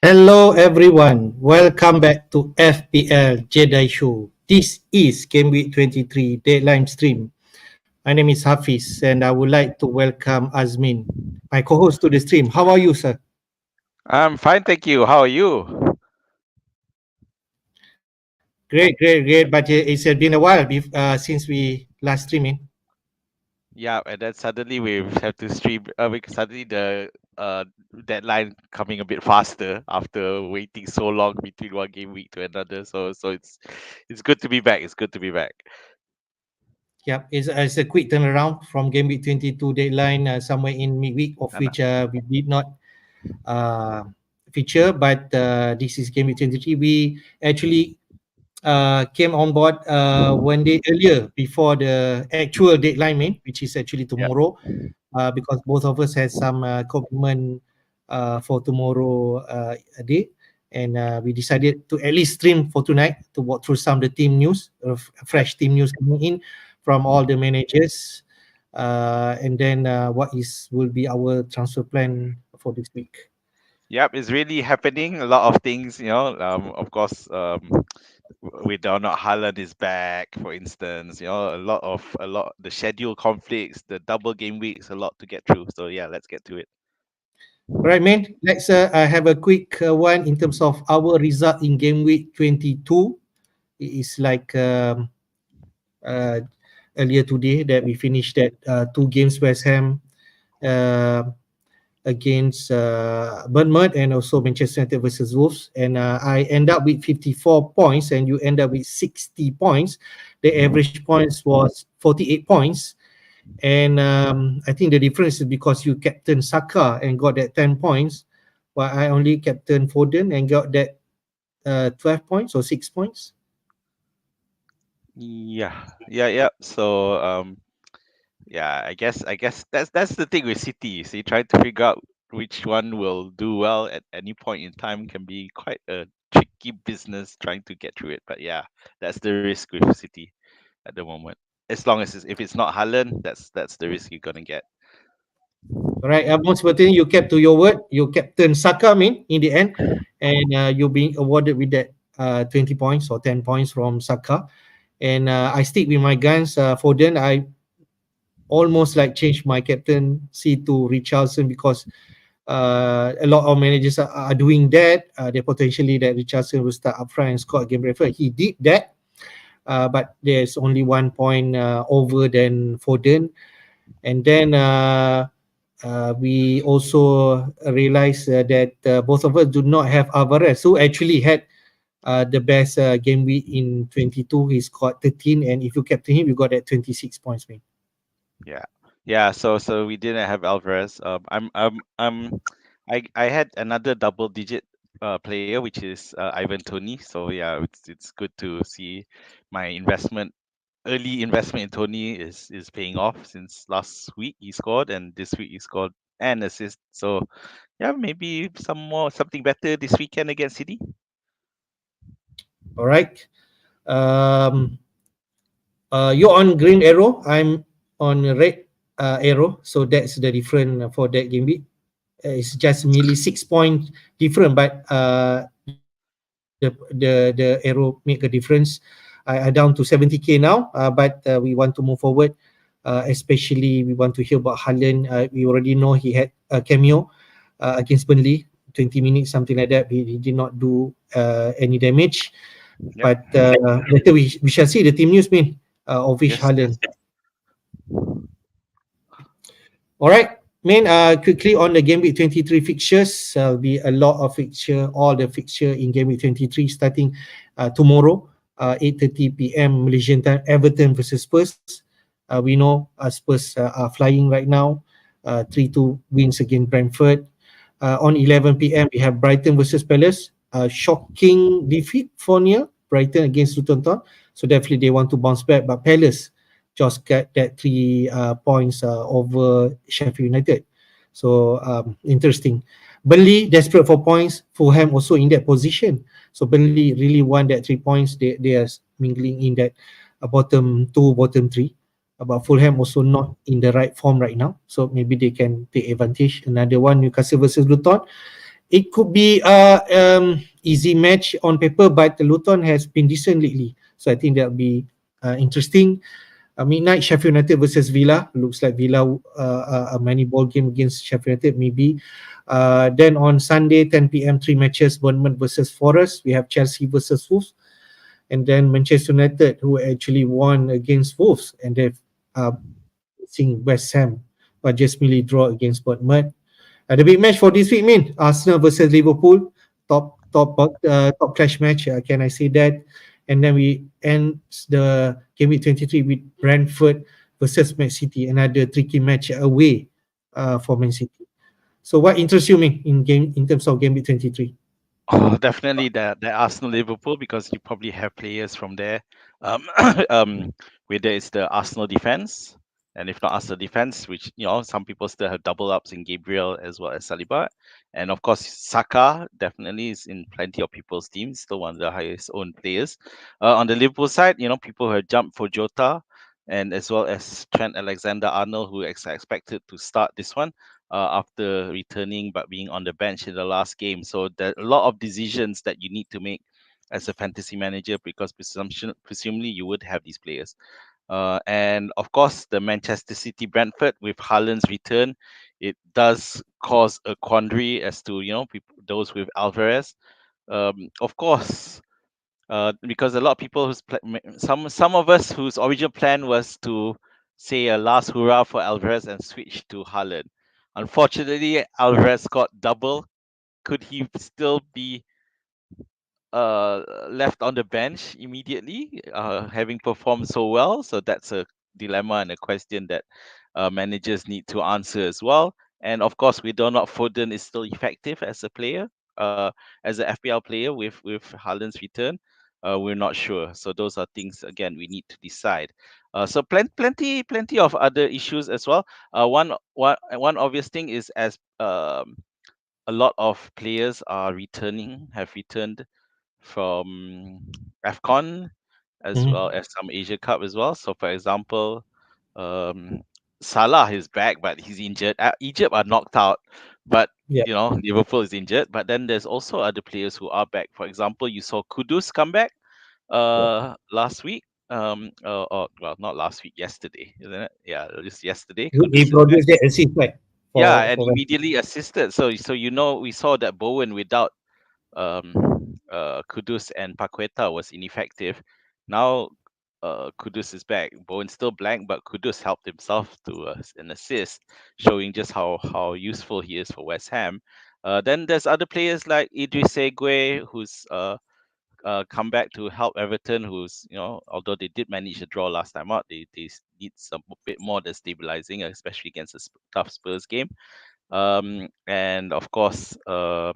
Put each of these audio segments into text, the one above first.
Hello everyone, welcome back to FPL Jedi Show. This is Gameweek 23 Deadline Stream. My name is Hafiz and I would like to welcome Azmin, my co-host to the stream. How are you, sir? I'm fine, thank you. How are you? Great. But it's been a while since we last streaming. Yeah, and then suddenly we have to stream. Because suddenly the deadline coming a bit faster after waiting so long between one game week to another. So it's good to be back. It's good to be back. Yep, it's a quick turnaround from Gameweek 22 deadline somewhere in midweek, of Nana. which we did not uh, feature, but this is Gameweek 23. We actually came on board 1 day earlier before the actual deadline, which is actually Yeah. tomorrow, because both of us had some commitment for tomorrow day, and we decided to at least stream for tonight to walk through some of the team news, Yep. fresh team news coming in from all the managers, and then what is will be our transfer plan for this week. Yep. It's really happening. A lot of things. Of course. We don't know Haaland is back, for instance. A lot the schedule conflicts, the double game weeks, a lot to get through. So yeah, let's get to it. All right, man. Let's have a quick one in terms of our result in game week 22. It is like uh, earlier today that we finished that two games West Ham uh, against Bournemouth and also Manchester United versus Wolves. And I end up with 54 points and you end up with 60 points. The average points was 48 points. And I think the difference is because you captain Saka and got that 10 points, while I only captain Foden and got that 12 points or 6 points. Yeah. Yeah, I guess that's the thing with City. See, trying to figure out which one will do well at any point in time can be quite a tricky business trying to get through it. But yeah, that's the risk with City at the moment. As long as if it's not Haaland, that's the risk you're gonna get. All right, most importantly, you kept to your word. You captain Saka, in the end, and you're being awarded with that 20 points or 10 points from Saka. And I stick with my guns. Foden, I almost like changed my captaincy to Richarlison because a lot of managers are doing that. They potentially that Richardson will start up front and score a game prefer. He did that, but there's only 1 point over than Foden. And then we also realized that both of us do not have Alvarez, who actually had the best game week in 22. He scored 13, and if you captain him, you got that 26 points, man. Yeah, yeah. So we didn't have Alvarez. I had another double digit player, which is Ivan Tony. So yeah, it's good to see my early investment in Tony is paying off since last week he scored and this week he scored an assist. So yeah, maybe something better this weekend against City. All right. Um, you're on green arrow. I'm on red arrow. So that's the difference for that game week. It's just merely 6 point different, but the arrow make a difference. I down to 70k now, but we want to move forward. Especially we want to hear about Haaland. We already know he had a cameo against Burnley, 20 minutes, something like that. He did not do any damage. Yep. But later we shall see the team news, of which Yes. Haaland. All right, quickly on the Game Week 23 fixtures. There'll be a lot of fixture, all the fixture in Game Week 23 starting tomorrow, 8:30 p.m. Malaysian time, Everton versus Spurs. We know Spurs are flying right now, 3-2 wins against Brentford. On 11 p.m. we have Brighton versus Palace. Shocking defeat for near Brighton against Luton Town. So definitely they want to bounce back, but Palace just got that 3 points over Sheffield United. So interesting. Burnley desperate for points. Fulham also in that position. So Burnley really want that 3 points. They are mingling in that bottom two, bottom three. But Fulham also not in the right form right now. So maybe they can take advantage. Another one, Newcastle versus Luton. It could be easy match on paper, but Luton has been decent lately, so I think that'll be interesting. Midnight Sheffield United versus Villa. Looks like Villa a money ball game against Sheffield United maybe. Then on Sunday 10 p.m. three matches: Bournemouth versus Forest. We have Chelsea versus Wolves, and then Manchester United, who actually won against Wolves, and they've seen West Ham, but just merely draw against Bournemouth. The big match for this week, Arsenal versus Liverpool, top clash match. Can I say that? And then we end the game week 23 with Brentford versus Man City, another tricky match away for Man City. So, what interests you, in terms of game week 23? Oh, definitely the Arsenal Liverpool, because you probably have players from there. Whether it's the Arsenal defense, and if not Arsenal defense, which some people still have double ups in Gabriel as well as Saliba, and of course Saka definitely is in plenty of people's teams, still one of the highest owned players. On the Liverpool side, people have jumped for Jota, and as well as Trent Alexander-Arnold, who expected to start this one after returning but being on the bench in the last game. So there are a lot of decisions that you need to make as a fantasy manager, because presumably you would have these players. And of course, the Manchester City Brentford with Haaland's return, it does cause a quandary as to people, those with Alvarez. Of course, because a lot of people some of us whose original plan was to say a last hurrah for Alvarez and switch to Haaland. Unfortunately, Alvarez got double. Could he still be left on the bench immediately, having performed so well? So that's a dilemma and a question that managers need to answer as well. And of course, we don't know if Foden is still effective as a player, as an FPL player with Haaland's return. We're not sure. So those are things again we need to decide. So plenty of other issues as well. One obvious thing is, as a lot of players have returned from AFCON, as well Mm-hmm. as some Asia Cup as well. So, for example, um, Salah is back, but he's injured. Egypt are knocked out, but Yeah. Liverpool is injured. But then there's also other players who are back. For example, you saw Kudus come back Yeah. last week. Or well, not last week, yesterday, isn't it? Yeah, just yesterday. He Kudus is back. produced that assist, right? Yeah, For and for immediately assisted. So we saw that Bowen without Kudus and Paqueta was ineffective. Now Kudus is back. Bowen's still blank, but Kudus helped himself to an assist, showing just how useful he is for West Ham. Then there's other players like Idris Segue, who's come back to help Everton, who's although they did manage a draw last time out, they need some bit more destabilizing, especially against a tough Spurs game. And of course, other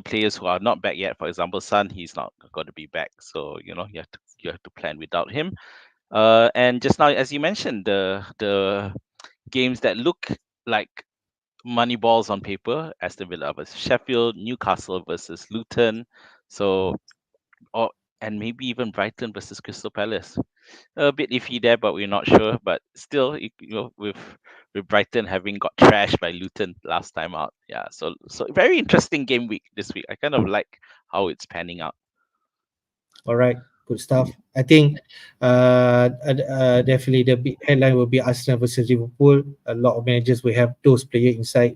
players who are not back yet. For example, Son, he's not going to be back, so you have to plan without him. And just now, as you mentioned, the games that look like money balls on paper: Aston Villa versus Sheffield, Newcastle versus Luton, so or and maybe even Brighton versus Crystal Palace. A bit iffy there, but we're not sure. But still, with Brighton having got trashed by Luton last time out, yeah. So very interesting game week this week. I kind of like how it's panning out. All right, good stuff. I think definitely the big headline will be Arsenal versus Liverpool. A lot of managers will have those players inside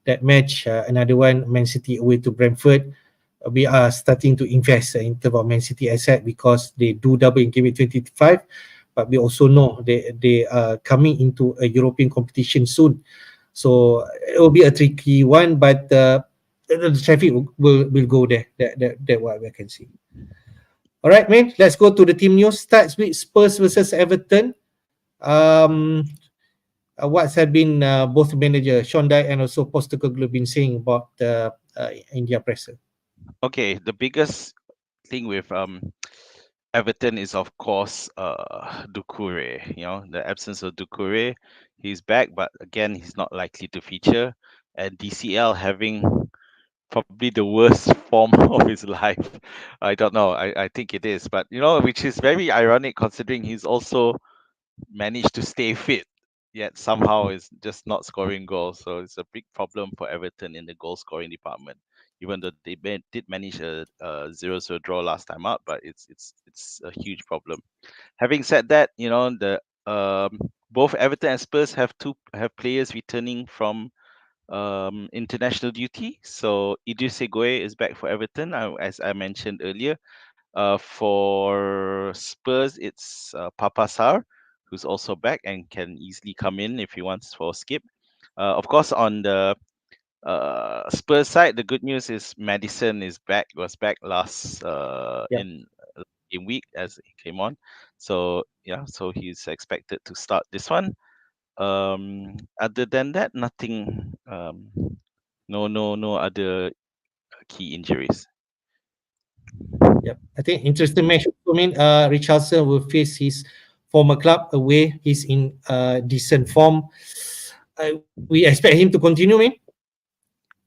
that match. Another one, Man City away to Brentford. We are starting to invest in terms of Man City asset because they do double in game week 25. But we also know they are coming into a European competition soon. So it will be a tricky one, but the traffic will go there. That what we can see. All right, man. Let's go to the team news. Starts with Spurs versus Everton. Um, what's had been both manager Sean Dyche and also Postecoglou been saying about India presser? Okay, the biggest thing with Everton is of course Doucouré. The absence of Doucouré. He's back, but again, he's not likely to feature. And DCL having probably the worst form of his life. I don't know. I think it is, but which is very ironic considering he's also managed to stay fit yet somehow is just not scoring goals. So it's a big problem for Everton in the goal scoring department. Even though they did manage a 0-0 draw last time out, but it's a huge problem. Having said that, the both Everton and Spurs have players returning from international duty. So Idris Gueye is back for Everton, as I mentioned earlier. For Spurs, it's Papa Sarr, who's also back and can easily come in if he wants for a skip. Of course, on the Spurs side, the good news is Madison is back. Was back last Yep. in game week as he came on. So yeah, so he's expected to start this one. Other than that, nothing. No other key injuries. Yep. I think interesting match. I mean, Richardson will face his former club away. He's in decent form. We expect him to continue, man.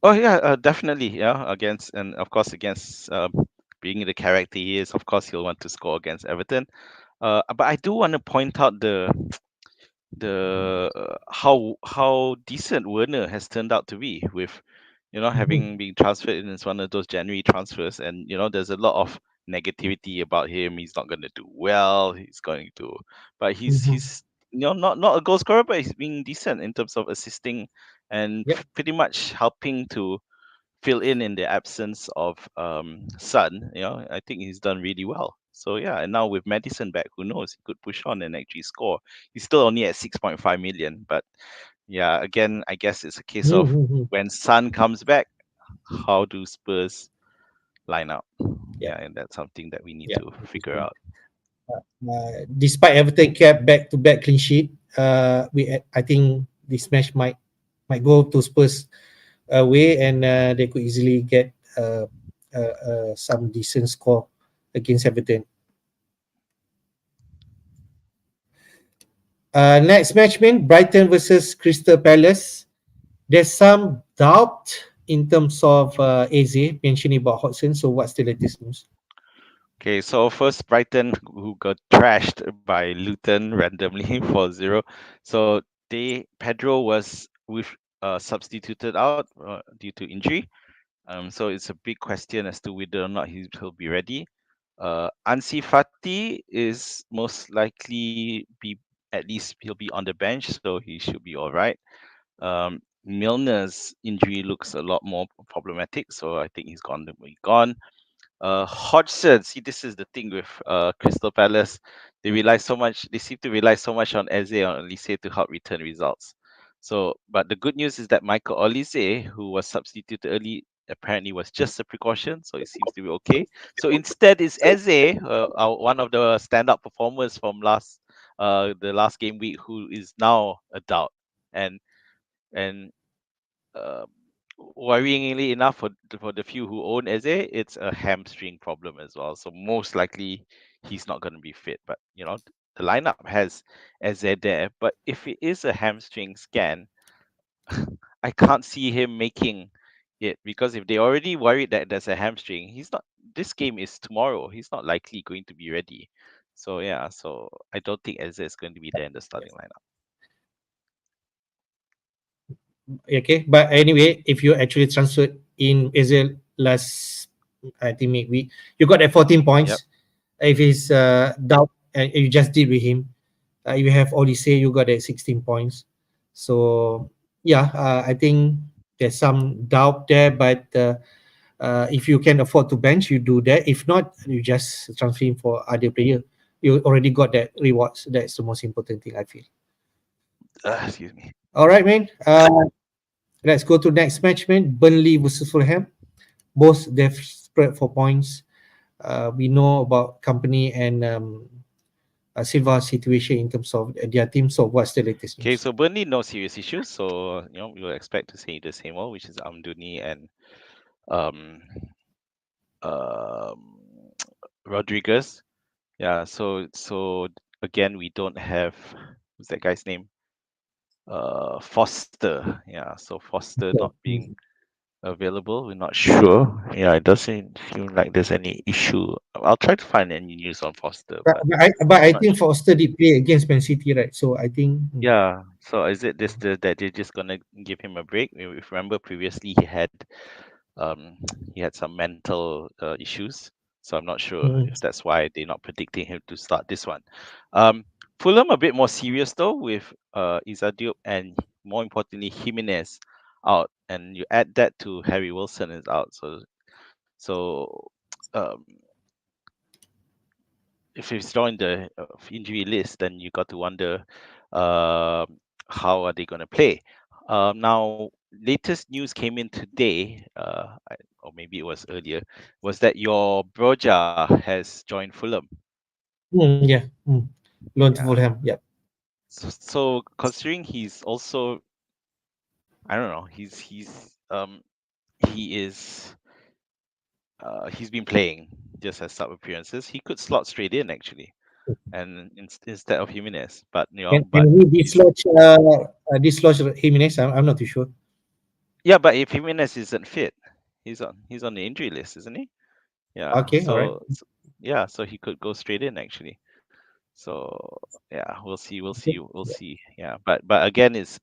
Oh yeah, definitely. Yeah, against and of course against being the character he is, of course he'll want to score against Everton. But I do want to point out the how decent Werner has turned out to be with having been transferred in as one of those January transfers, and there's a lot of negativity about him. He's not going to do well. He's going to, but Mhm. he's not a goal scorer, but he's being decent in terms of assisting and Yep. pretty much helping to fill in the absence of Sun. I think he's done really well. So yeah, and now with Madison back, who knows? He could push on and actually score. He's still only at 6.5 million, but yeah, again, I guess it's a case of Mm-hmm. when Sun comes back, how do Spurs line up? Yep. Yeah, and that's something that we need Yep. to figure out. Despite Everton kept back-to-back clean sheet, I think this match might go to Spurs away, and they could easily get some decent score against Everton. Next match, man, Brighton versus Crystal Palace. There's some doubt in terms of Eze mentioning about Hodgson. So what's the latest news? Okay, so first Brighton, who got trashed by Luton randomly 4-0. So Pedro was substituted out due to injury. So it's a big question as to whether or not he'll be ready. Ansi Fati is most likely be at least he'll be on the bench, so he should be all right. Milner's injury looks a lot more problematic, so I think he's gone. Hodgson, see, this is the thing with Crystal Palace. They seem to rely so much on Eze or Olise to help return results. So, but the good news is that Michael Olise, who was substituted early, apparently was just a precaution, so it seems to be okay. So instead, it's Eze, one of the standout performers from the last game week, who is now a doubt. And um, worryingly enough, for the few who own Eze, it's a hamstring problem as well. So most likely he's not going to be fit. But the lineup has Eze there. But if it is a hamstring scan, I can't see him making it, because if they already worried that there's a hamstring, he's not. This game is tomorrow. He's not likely going to be ready. So yeah, so I don't think Eze is going to be there in the starting lineup. Okay, but anyway, if you actually transferred in Eze last, I think midweek, you got that 14 Yep. points. If it's doubt, you just did with him. You have Olise, you got that 16 points. So yeah, I think there's some doubt there, but if you can afford to bench, you do that. If not, you just transfer him for other player. You already got that rewards. That's the most important thing, I feel. Excuse me. All right, man. Let's go to next match, man. Burnley versus Fulham. Both they've spread for points. We know about company and Silva situation in terms of their team. So what's the latest Okay, news? so Burnley no serious issues, so we will expect to see the same old, which is Amduni and um um Rodriguez. Yeah, so again we don't have, what's that guy's name? Foster. Yeah, so Foster not being Mhm. available. We're not sure. Yeah, it doesn't seem like there's any issue. I'll try to find any news on Foster, but But I'm I not think sure. Foster did play against Man City, right? So I think Yeah. So is it that they're just gonna give him a break? If you remember previously, um he had some mental issues. So I'm not sure mm, if that's why they're not predicting him to start this one. Um, Fulham a bit more serious though with Izadiop and more importantly Jimenez out, and you add that to Harry Wilson is out. So um, if he's joined the injury list, then you got to wonder how are they going to play. Now, latest news came in today, or maybe it was earlier, was that your Broja has joined Fulham. yeah, loan to Yeah. Fulham. Yeah. So considering he's also, I don't know, he is he's been playing just as sub appearances. He could slot straight in actually, and instead of Jimenez, but And he he's dislodge Jimenez. I'm not too sure. yeah, but if Jimenez isn't fit, he's on the injury list, isn't he? Yeah, Okay, all right. yeah, so he could go straight in actually. So yeah, we'll see. Yeah, but again, it's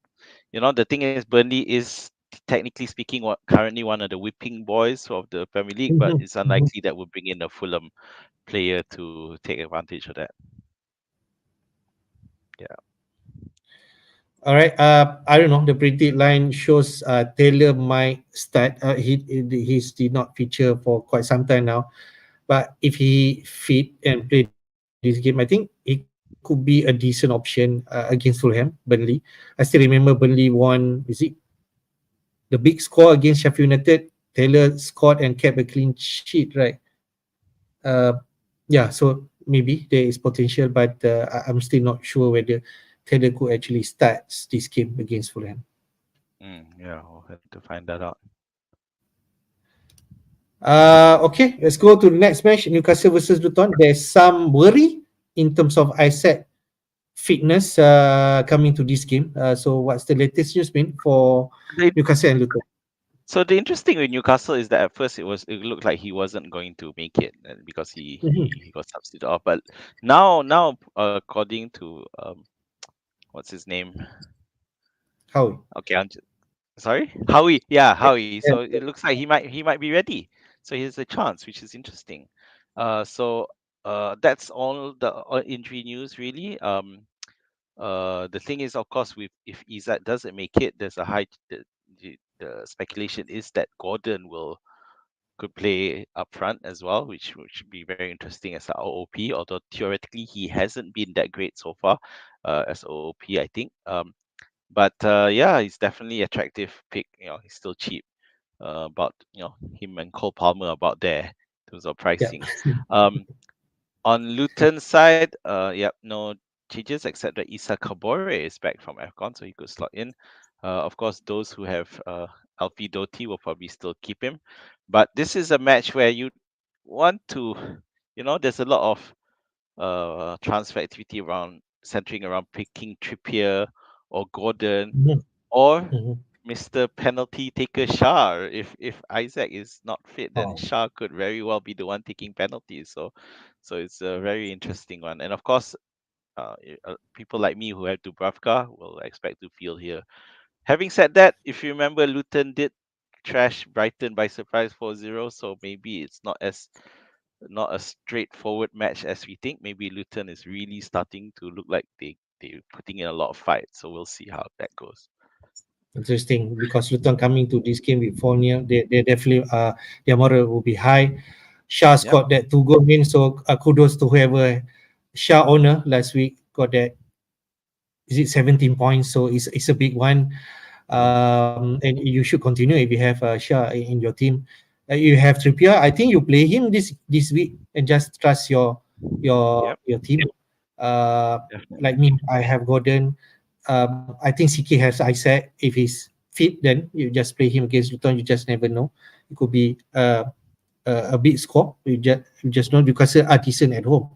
the thing is Burnley is technically speaking what currently one of the whipping boys of the Premier League, but Mhm, it's mhm. unlikely that we'll bring in a Fulham player to take advantage of that. Yeah. All right. I don't know. The predicted line shows Taylor might start. He's did not feature for quite some time now. But if he fit and play this game, I think it could be a decent option against Fulham, Burnley. I still remember Burnley won. Is it the big score against Sheffield United? Taylor scored and kept a clean sheet, right? Uh, yeah. So maybe there is potential, but I'm still not sure whether Taylor could actually start this game against Fulham. Yeah, we'll have to find that out. Okay, let's go to the next match, Newcastle versus Luton. There's some worry in terms of Isaac fitness coming to this game. So what's the latest news been for The Newcastle and Luton? So the interesting with Newcastle is that at first it looked like he wasn't going to make it because Mm-hmm. he got substituted off. But now according to what's his name? How? Okay, sorry, Howie. Yeah, Yeah, Howie. yeah. So it looks like he might be ready. So he has a chance, which is interesting. So that's all the injury news really. The thing is, of course, with if Isak doesn't make it, there's a high the speculation is that Gordon will could play up front as well, which should be very interesting as a OOP. Although theoretically he hasn't been that great so far as OOP, I think. But yeah, he's definitely attractive pick. He's still cheap. About him and Cole Palmer about there in terms of Yeah. pricing. Um, on Luton's side, yep, no changes except that Issa Kabore is back from AFCON, so he could slot in. Of course, those who have Alfie Doty will probably still keep him. But this is a match where you want to, there's a lot of transfer activity centering around picking Trippier or Gordon Mhm, or mhm. Mr. Penalty Taker Shah. If Isaac is not fit, then Oh, Shah could very well be the one taking penalties. So it's a very interesting one. And of course, people like me who have Dubravka will expect to feel here. Having said that, if you remember, Luton did trash Brighton by surprise 4-0, so maybe it's not a straightforward match as we think. Maybe Luton is really starting to look like they're putting in a lot of fight. So we'll see how that goes. interesting because Luton coming to this game with 4-0, they definitely their moral will be high. Shah Yep. scored that two goal win, so kudos to whoever Shah owner last week got that. Is it 17 points? So it's a big one. And you should continue if you have Shah in your team. You have Trippier. I think you play him this week and just trust Yep. your team. Uh, like Definitely. me, I have Gordon. I think CK has Isaac. If he's fit, then you just play him against Luton. You just never know. It could be a big score. You just know because are decent at home.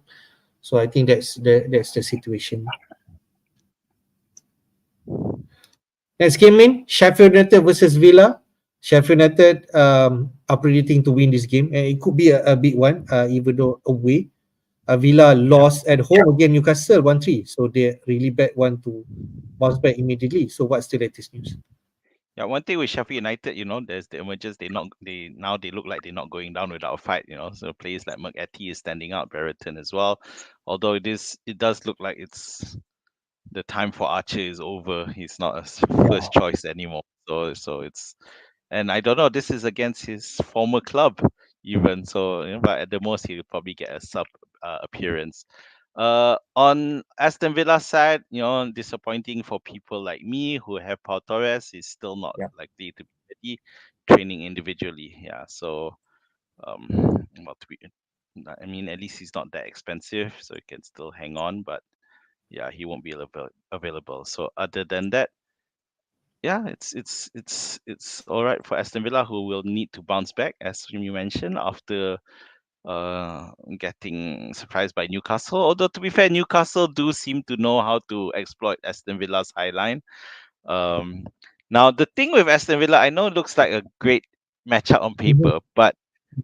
So I think that's the situation. Next game in Sheffield United versus Villa. Sheffield United are predicting to win this game, and it could be a big one, even though away. Villa Yeah. lost at home against Newcastle 1-3, so they really bad one to bounce back immediately. So what's the latest news? Yeah, one thing with Sheffield United, there's the emergence. They look like they're not going down without a fight. So players like McAtee is standing out, Brereton as well. Although it does look like it's the time for Archer is over. He's not a Yeah. first choice anymore. So it's, and I don't know. This is against his former club, even so. But at the most, he'll probably get a sub appearance. On Aston Villa side, disappointing for people like me who have Pau Torres. He's still not Yeah. likely to be ready, training individually. Yeah, so well, I mean, at least he's not that expensive, so he can still hang on. But yeah, he won't be available. So other than that, yeah, it's all right for Aston Villa, who will need to bounce back, as you mentioned, after getting surprised by Newcastle. Although to be fair, Newcastle do seem to know how to exploit Aston Villa's high line. Um, Now the thing with Aston Villa, I know it looks like a great matchup on Mhm. paper, but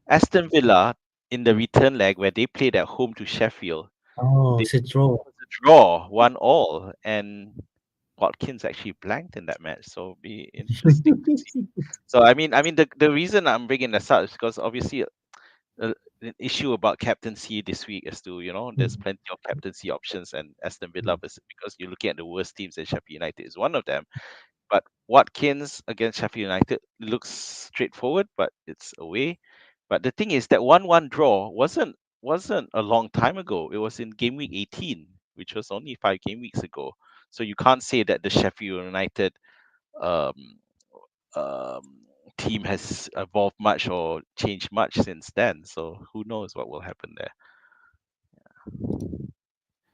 Aston Villa in the return leg where they played at home to Sheffield, Oh, they it's a draw. was a draw, 1-1, and Watkins actually blanked in that match. So it'll be interesting to see. So I mean, the reason I'm bringing this up is because obviously an issue about captaincy this week is to there's Mm, plenty of captaincy options, and Aston Villa because you're looking at the worst teams, and Sheffield United is one of them. But Watkins against Sheffield United looks straightforward, but it's away. But the thing is that 1-1 draw wasn't a long time ago. It was in game week 18, which was only 5 game weeks ago. So you can't say that the Sheffield United um, um, team has evolved much or changed much since then. So who knows what will happen there?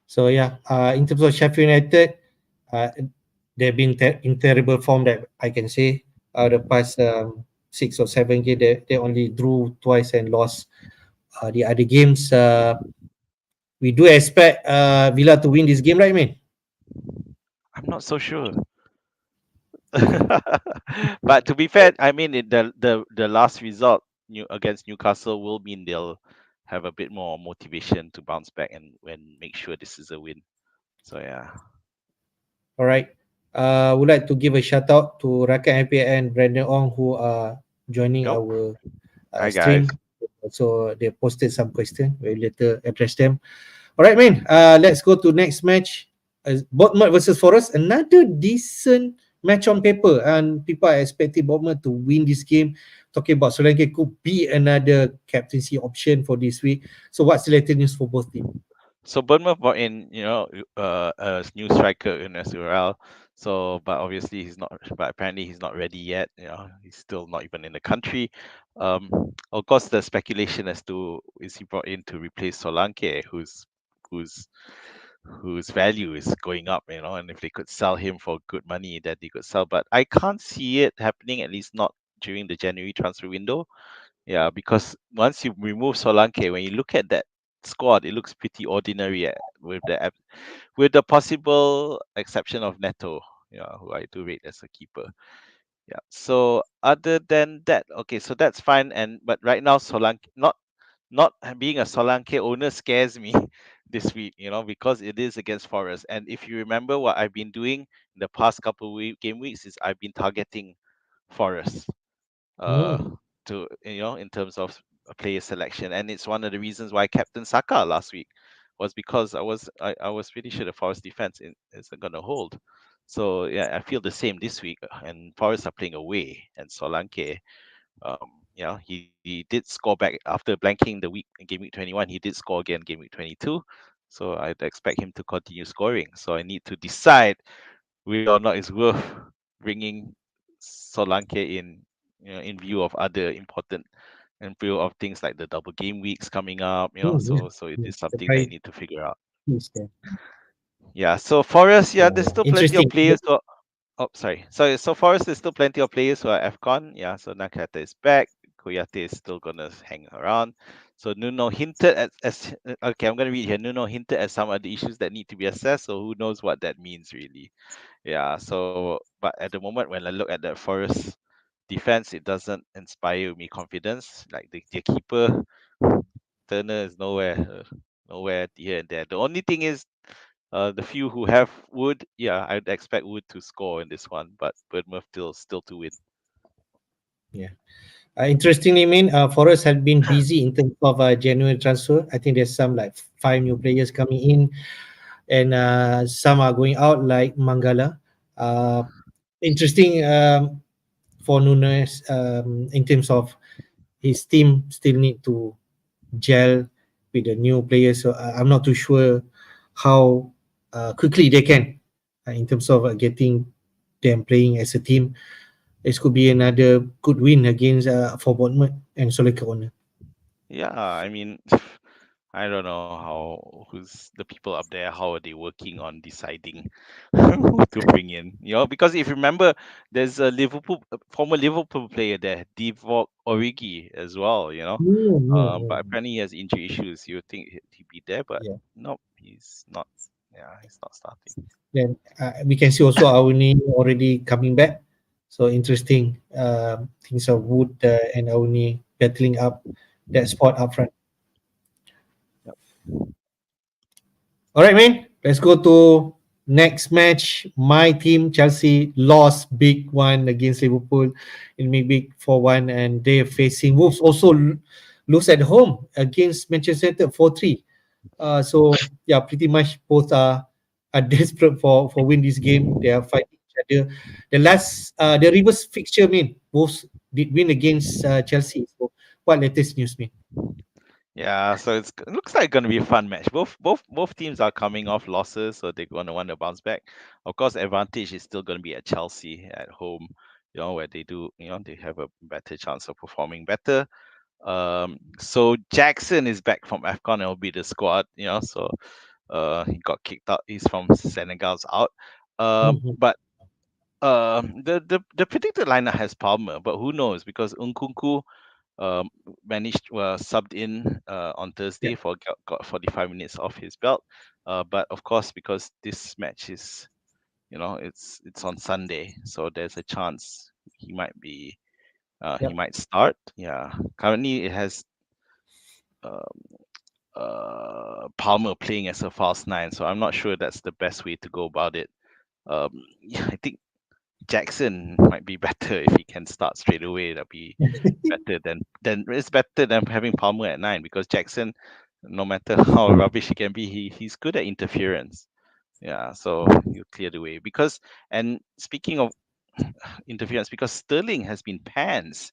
So yeah, in terms of Sheffield United, uh, they've been in terrible form, that I can say. The past 6 or 7 games, they only drew twice and lost the other games. We do expect Villa to win this game, right, man? I'm not so sure. But to be fair, I mean the last result against Newcastle will mean they'll have a bit more motivation to bounce back and make sure this is a win. So yeah. All right. Would like to give a shout out to Rakan FPL and Brandon Ong, who are joining Nope. our Hi guys. stream. So they posted some question. We'll later address them. All right, man. Let's go to next match. Bournemouth versus Forest. Another decent match on paper, and people are expecting Bournemouth to win this game. Talking about Solanke could be another captaincy option for this week. So what's the latest news for both teams? So Bournemouth brought in, a new striker in Urel. So, but obviously he's not. But apparently he's not ready yet. He's still not even in the country. Um, of course, the speculation as to is he brought in to replace Solanke, who's whose value is going up. And if they could sell him for good money, that they could sell. But I can't see it happening, at least not during the January transfer window. Yeah, because once you remove Solanke, when you look at that squad, it looks pretty ordinary with the possible exception of Neto, who I do rate as a keeper. Yeah. So other than that, okay, so that's fine. But right now, Solanke not being a Solanke owner scares me this week, because it is against Forest. And if you remember what I've been doing in the past couple game weeks is I've been targeting Forest uh Hmm. to in terms of a player selection, and it's one of the reasons why Captain Saka last week was because I was pretty sure the Forest defense isn't going to hold. So yeah, I feel the same this week, and Forest are playing away, and Solanke, he did score back after blanking the week in game week 21. He did score again game week 22, so I'd expect him to continue scoring. So I need to decide whether or not it's worth bringing Solanke in view of other important, in view of things like the double game weeks coming up. Yeah. So it Yeah. is something that I Surprise need to figure out. is there. Yeah. So Forest, yeah, there's Yeah. still plenty of Interesting. players. Oh, sorry. So Forest, there's still plenty of players who are AFCON. Yeah. So Nakata is back. Koyate is still gonna hang around. So Nuno hinted at okay, I'm gonna read here. Nuno hinted at some of the issues that need to be assessed. So who knows what that means really? Yeah. So, but at the moment, when I look at the Forest defense, it doesn't inspire me confidence. Like their keeper Turner is nowhere here and there. The only thing is, the few who have Wood, yeah, I'd expect Wood to score in this one, but Bournemouth still to win. Yeah. Interestingly, Forest had been busy in terms of January transfer. I think there's some like five new players coming in, and some are going out like Mangala. Interesting for Nunes in terms of his team still need to gel with the new players. So I'm not too sure how quickly they can in terms of getting them playing as a team. This could be another good win against for Bournemouth and Solskjaer owner. Yeah, I mean, I don't know who's the people up there, how are they working on deciding who to bring in? Because if you remember, there's a former Liverpool player there, Divock Origi as well. But Mm. apparently he has injury issues. You would think he'd be there, but Yeah. nope, he's not. Yeah, he's not starting. Then we can see also Auni already coming back. So interesting things of Wood and Auni battling up that spot up front. Yep. All right, man. Let's go to next match. My team, Chelsea, lost big one against Liverpool in midweek 4-1, and they're facing Wolves. Also lose at home against Manchester United 4-3. So yeah, pretty much both are desperate for win this game. They are fighting each other. The reverse fixture, Wolves did win against Chelsea. So what latest news, mean? Yeah, so it looks like going to be a fun match. Both teams are coming off losses, so they're going to want to bounce back. Of course, advantage is still going to be at Chelsea at home, where they have a better chance of performing better. So Jackson is back from AFCON and will be the squad, so he got kicked out. He's from Senegal's out. Mhm. But the predicted lineup has Palmer, but who knows, because Nkunku um, subbed in on Yeah, Thursday got 45 minutes off his belt. But of course, because this match is, it's on Sunday, so there's a chance he yep, might start. Yeah, currently it has uh, Palmer playing as a false nine, so I'm not sure that's the best way to go about it. Yeah, I think Jackson might be better if he can start straight away. That'd be better than it's better than having Palmer at nine, because Jackson, no matter how rubbish he can be, he's good at interference. Yeah, so you clear the way. And speaking of interference, because Sterling has been pants.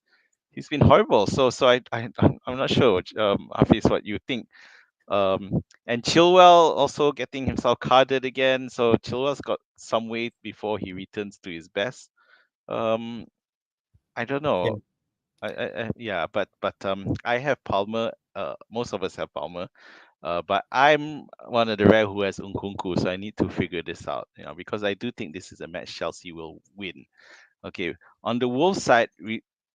He's been horrible. So I'm not sure, Hafiz, what you think. And Chilwell also getting himself carded again. So Chilwell's got some way before he returns to his best. Um, I don't yeah, know. Yeah, but I have Palmer. Most of us have Palmer. But I'm one of the rare who has Nkunku, so I need to figure this out. Because I do think this is a match Chelsea will win. Okay, on the Wolves side,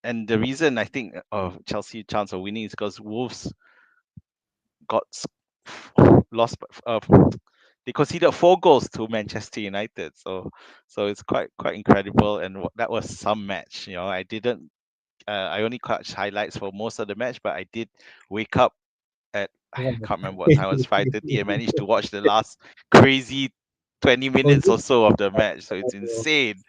and the reason I think of Chelsea chance of winning is because Wolves got lost. They conceded 4 goals to Manchester United, so it's quite incredible, and that was some match. I only catch highlights for most of the match, but I did wake up at, I yeah. can't remember what time it was, 5:30. I managed to watch the last crazy 20 Oh, minutes or so of the match. So it's yeah. insane.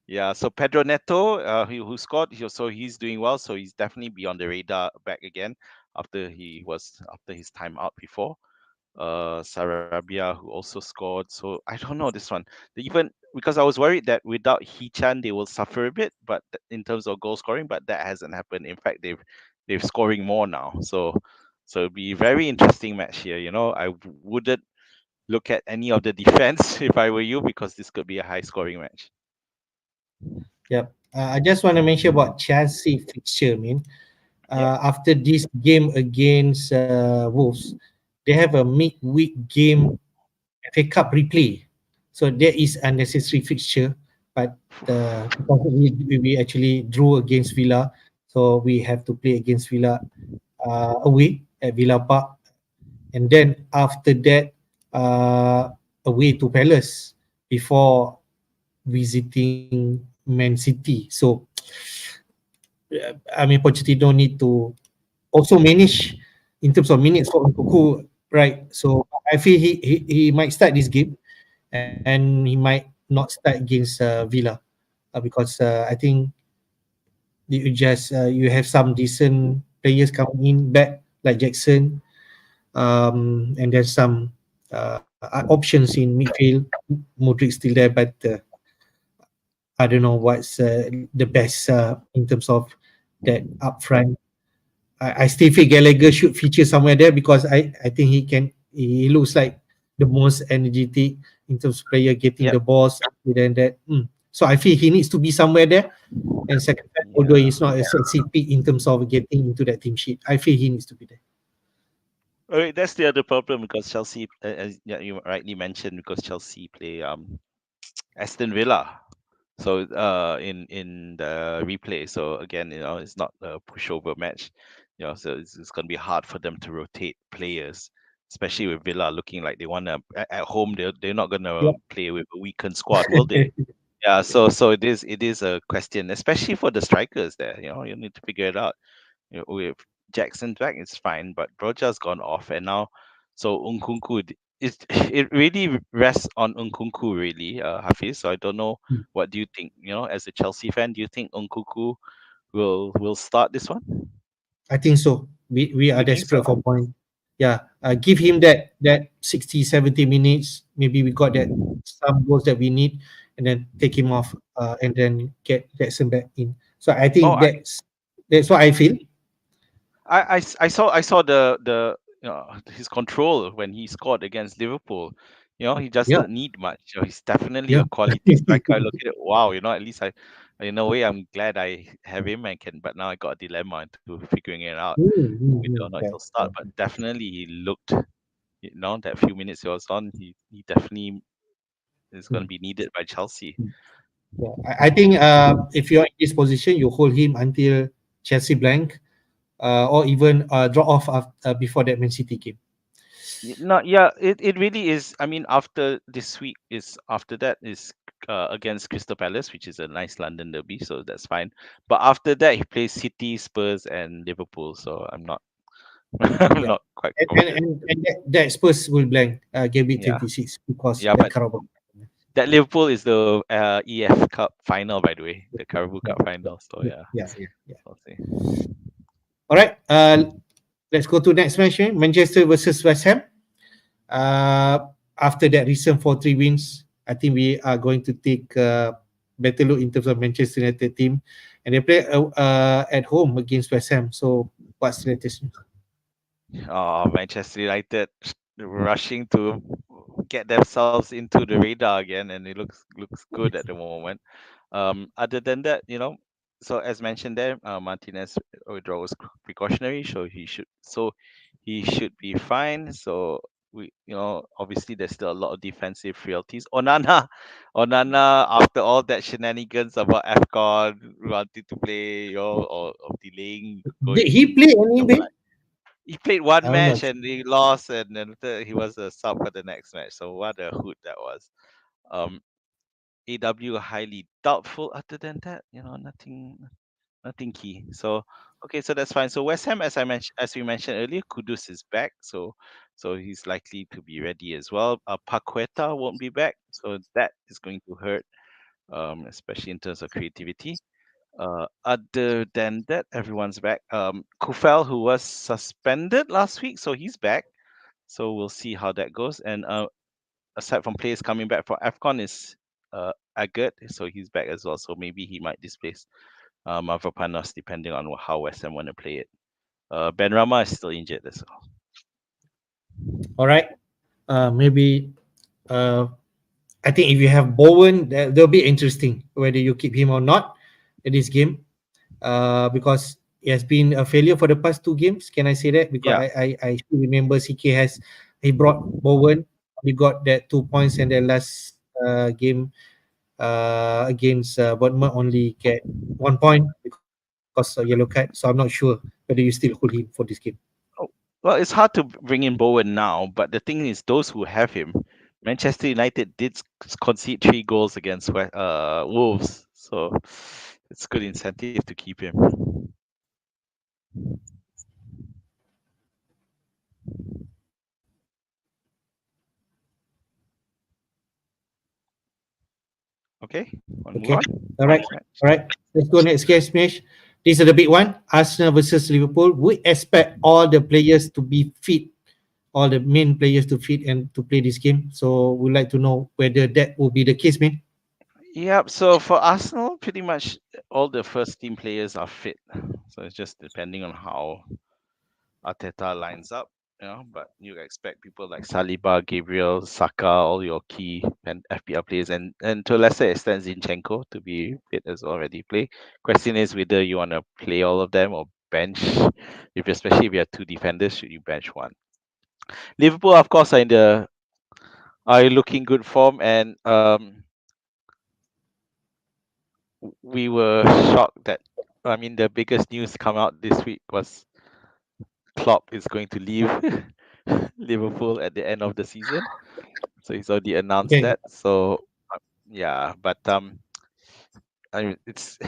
Yeah. So Pedro Neto, who scored, so he's doing well. So he's definitely be on the radar back again after his time out before. Sarabia, who also scored. So I don't know this one. Even because I was worried that without Hichan they will suffer a bit, but in terms of goal scoring, but that hasn't happened. In fact, they've scoring more now. So it'll be very interesting match here. I wouldn't look at any of the defense if I were you, because this could be a high scoring match. Yep. I just want to mention about Chelsea fixture, Yep. after this game against Wolves, they have a midweek game FA Cup replay. So there is unnecessary fixture, but because we actually drew against Villa, so we have to play against Villa away at Villa Park, and then after that away to Palace before visiting Man City. So I mean, Pochettino need to also manage in terms of minutes for Nkunku, right? So I feel he might start this game, and he might not start against Villa, because I think you have some decent players coming in back like Jackson, and there's some options in midfield. Modric still there, but I don't know what's the best in terms of that upfront. I still feel Gallagher should feature somewhere there because I think he looks like the most energetic in terms of player getting Yep. the balls and that. So I feel he needs to be somewhere there. And second, although Yeah. he's not a sexy pick in terms of getting into that team sheet, I feel he needs to be there. Alright, that's the other problem because Chelsea, as yeah, you rightly mentioned, because Chelsea play Aston Villa. So in the replay, so again, it's not a pushover match, so it's gonna be hard for them to rotate players, especially with Villa looking like they wanna at home they're not gonna Yeah. play with a weakened squad, will they? Yeah, so it is a question, especially for the strikers there. You need to figure it out. With Jackson back, it's fine, but Roja's gone off, and now so Nkunku, it really rests on Nkunku really, Hafiz. So I don't know, what do you think? As a Chelsea fan, do you think Nkunku will start this one? I think so. We are You think so? desperate for point. Yeah, give him that 60, 70 minutes. Maybe we got that some goals that we need, and then take him off, and then get Jackson back in. So I Oh, think that's what I feel. I saw the his control when he scored against Liverpool. He just Yeah, doesn't need much. He's definitely yeah. a quality striker. I look at it, wow. At least in a way, I'm glad I have him and can. But now I got a dilemma into figuring it out whether or not Yeah, he'll start. yeah. But definitely he looked, that few minutes he was on, he definitely is going Mm, to be needed by Chelsea. mm. Yeah. I think if you're in this position, you hold him until Chelsea blank, or even draw off before that Man City game. No, yeah, it really is. I mean, after that is against Crystal Palace, which is a nice London derby, so that's fine. But after that, he plays City, Spurs, and Liverpool. So I'm not, I'm Yeah. not quite And and, confident. and, and that Spurs will blank Gameweek Yeah, 26 because yeah, that but Carabao. that Liverpool is the EF Cup final, by the way, the Carabao Yeah, Cup yeah, final. So yeah, yeah, yeah, yeah, yeah. I'll see. All right. Let's go to next match. Manchester versus West Ham. After that recent 4-3 wins, I think we are going to take a better look in terms of Manchester United team, and they play at home against West Ham. So what's the latest news? Oh, Manchester United rushing to get themselves into the radar again, and it looks good at the moment. Other than that, so as mentioned there, Martinez withdrawal was precautionary, so he should be fine. So obviously there's still a lot of defensive frailties. Onana, after all that shenanigans about AFCON wanting to play, or delaying Did going, he play anyway? he played one I'm not match sure. and he lost, and then he was a sub for the next match. So what a hoot that was. Um, AW highly doubtful. Other than that, nothing key. So okay, so that's fine. So West Ham, as we mentioned earlier, Kudus is back, so he's likely to be ready as well. Paqueta won't be back, so that is going to hurt, especially in terms of creativity. Other than that, everyone's back. Kufel, who was suspended last week, so he's back. So we'll see how that goes. And aside from players coming back for AFCON is Agut, so he's back as well. So maybe he might displace Mavropanos depending on how West Ham want to play it. Ben Rama is still injured as well. All right. Maybe uh, I think if you have Bowen, that'll be interesting whether you keep him or not in this game. Because he has been a failure for the past two games. Can I say that? Because Yeah, I still remember CK he brought Bowen. He got that 2 points, and the last game against Bournemouth only get 1 point because of yellow card. So I'm not sure whether you still hold him for this game. oh, well, it's hard to bring in Bowen now, but the thing is, those who have him, Manchester United did concede 3 goals against Wolves. So it's good incentive to keep him. Okay, want to move Okay. on? All right. Next match. All right. Let's go next game, Smash. This is the big one. Arsenal versus Liverpool. We expect all the players to be fit, all the main players to fit and to play this game. So we'd like to know whether that will be the case, man. Yep. So for Arsenal, pretty much all the first team players are fit. So it's just depending on how Arteta lines up, but you expect people like Saliba, Gabriel, Saka, all your key and FPL players, and to a lesser extent Zinchenko to be fit as already play. Question is whether you want to play all of them or bench. If especially if you have two defenders, should you bench one? Liverpool, of course, are looking good form, and we were shocked that. I mean, the biggest news come out this week was Klopp is going to leave Liverpool at the end of the season. So he's already announced Okay. that. So yeah, but I mean, it's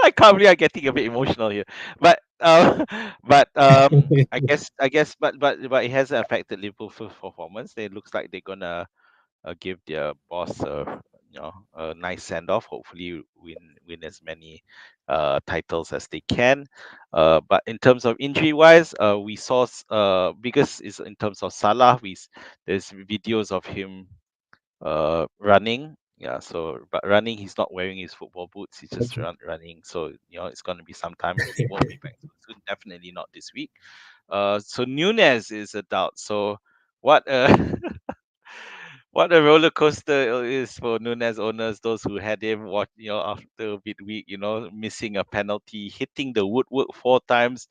I can't believe I'm getting a bit emotional here, but but it hasn't affected Liverpool's performance. It looks like they're gonna give their boss a nice send off. Hopefully, win as many titles as they can. But in terms of injury wise, we saw biggest is in terms of Salah. There's videos of him running. Yeah, so but running, he's not wearing his football boots. He's just Okay. running. So it's going to be some time. He won't be back so soon. Definitely not this week. So Nunez is a doubt. So what what a roller coaster it is for Nunez owners, those who had him after midweek, missing a penalty, hitting the woodwork 4 times,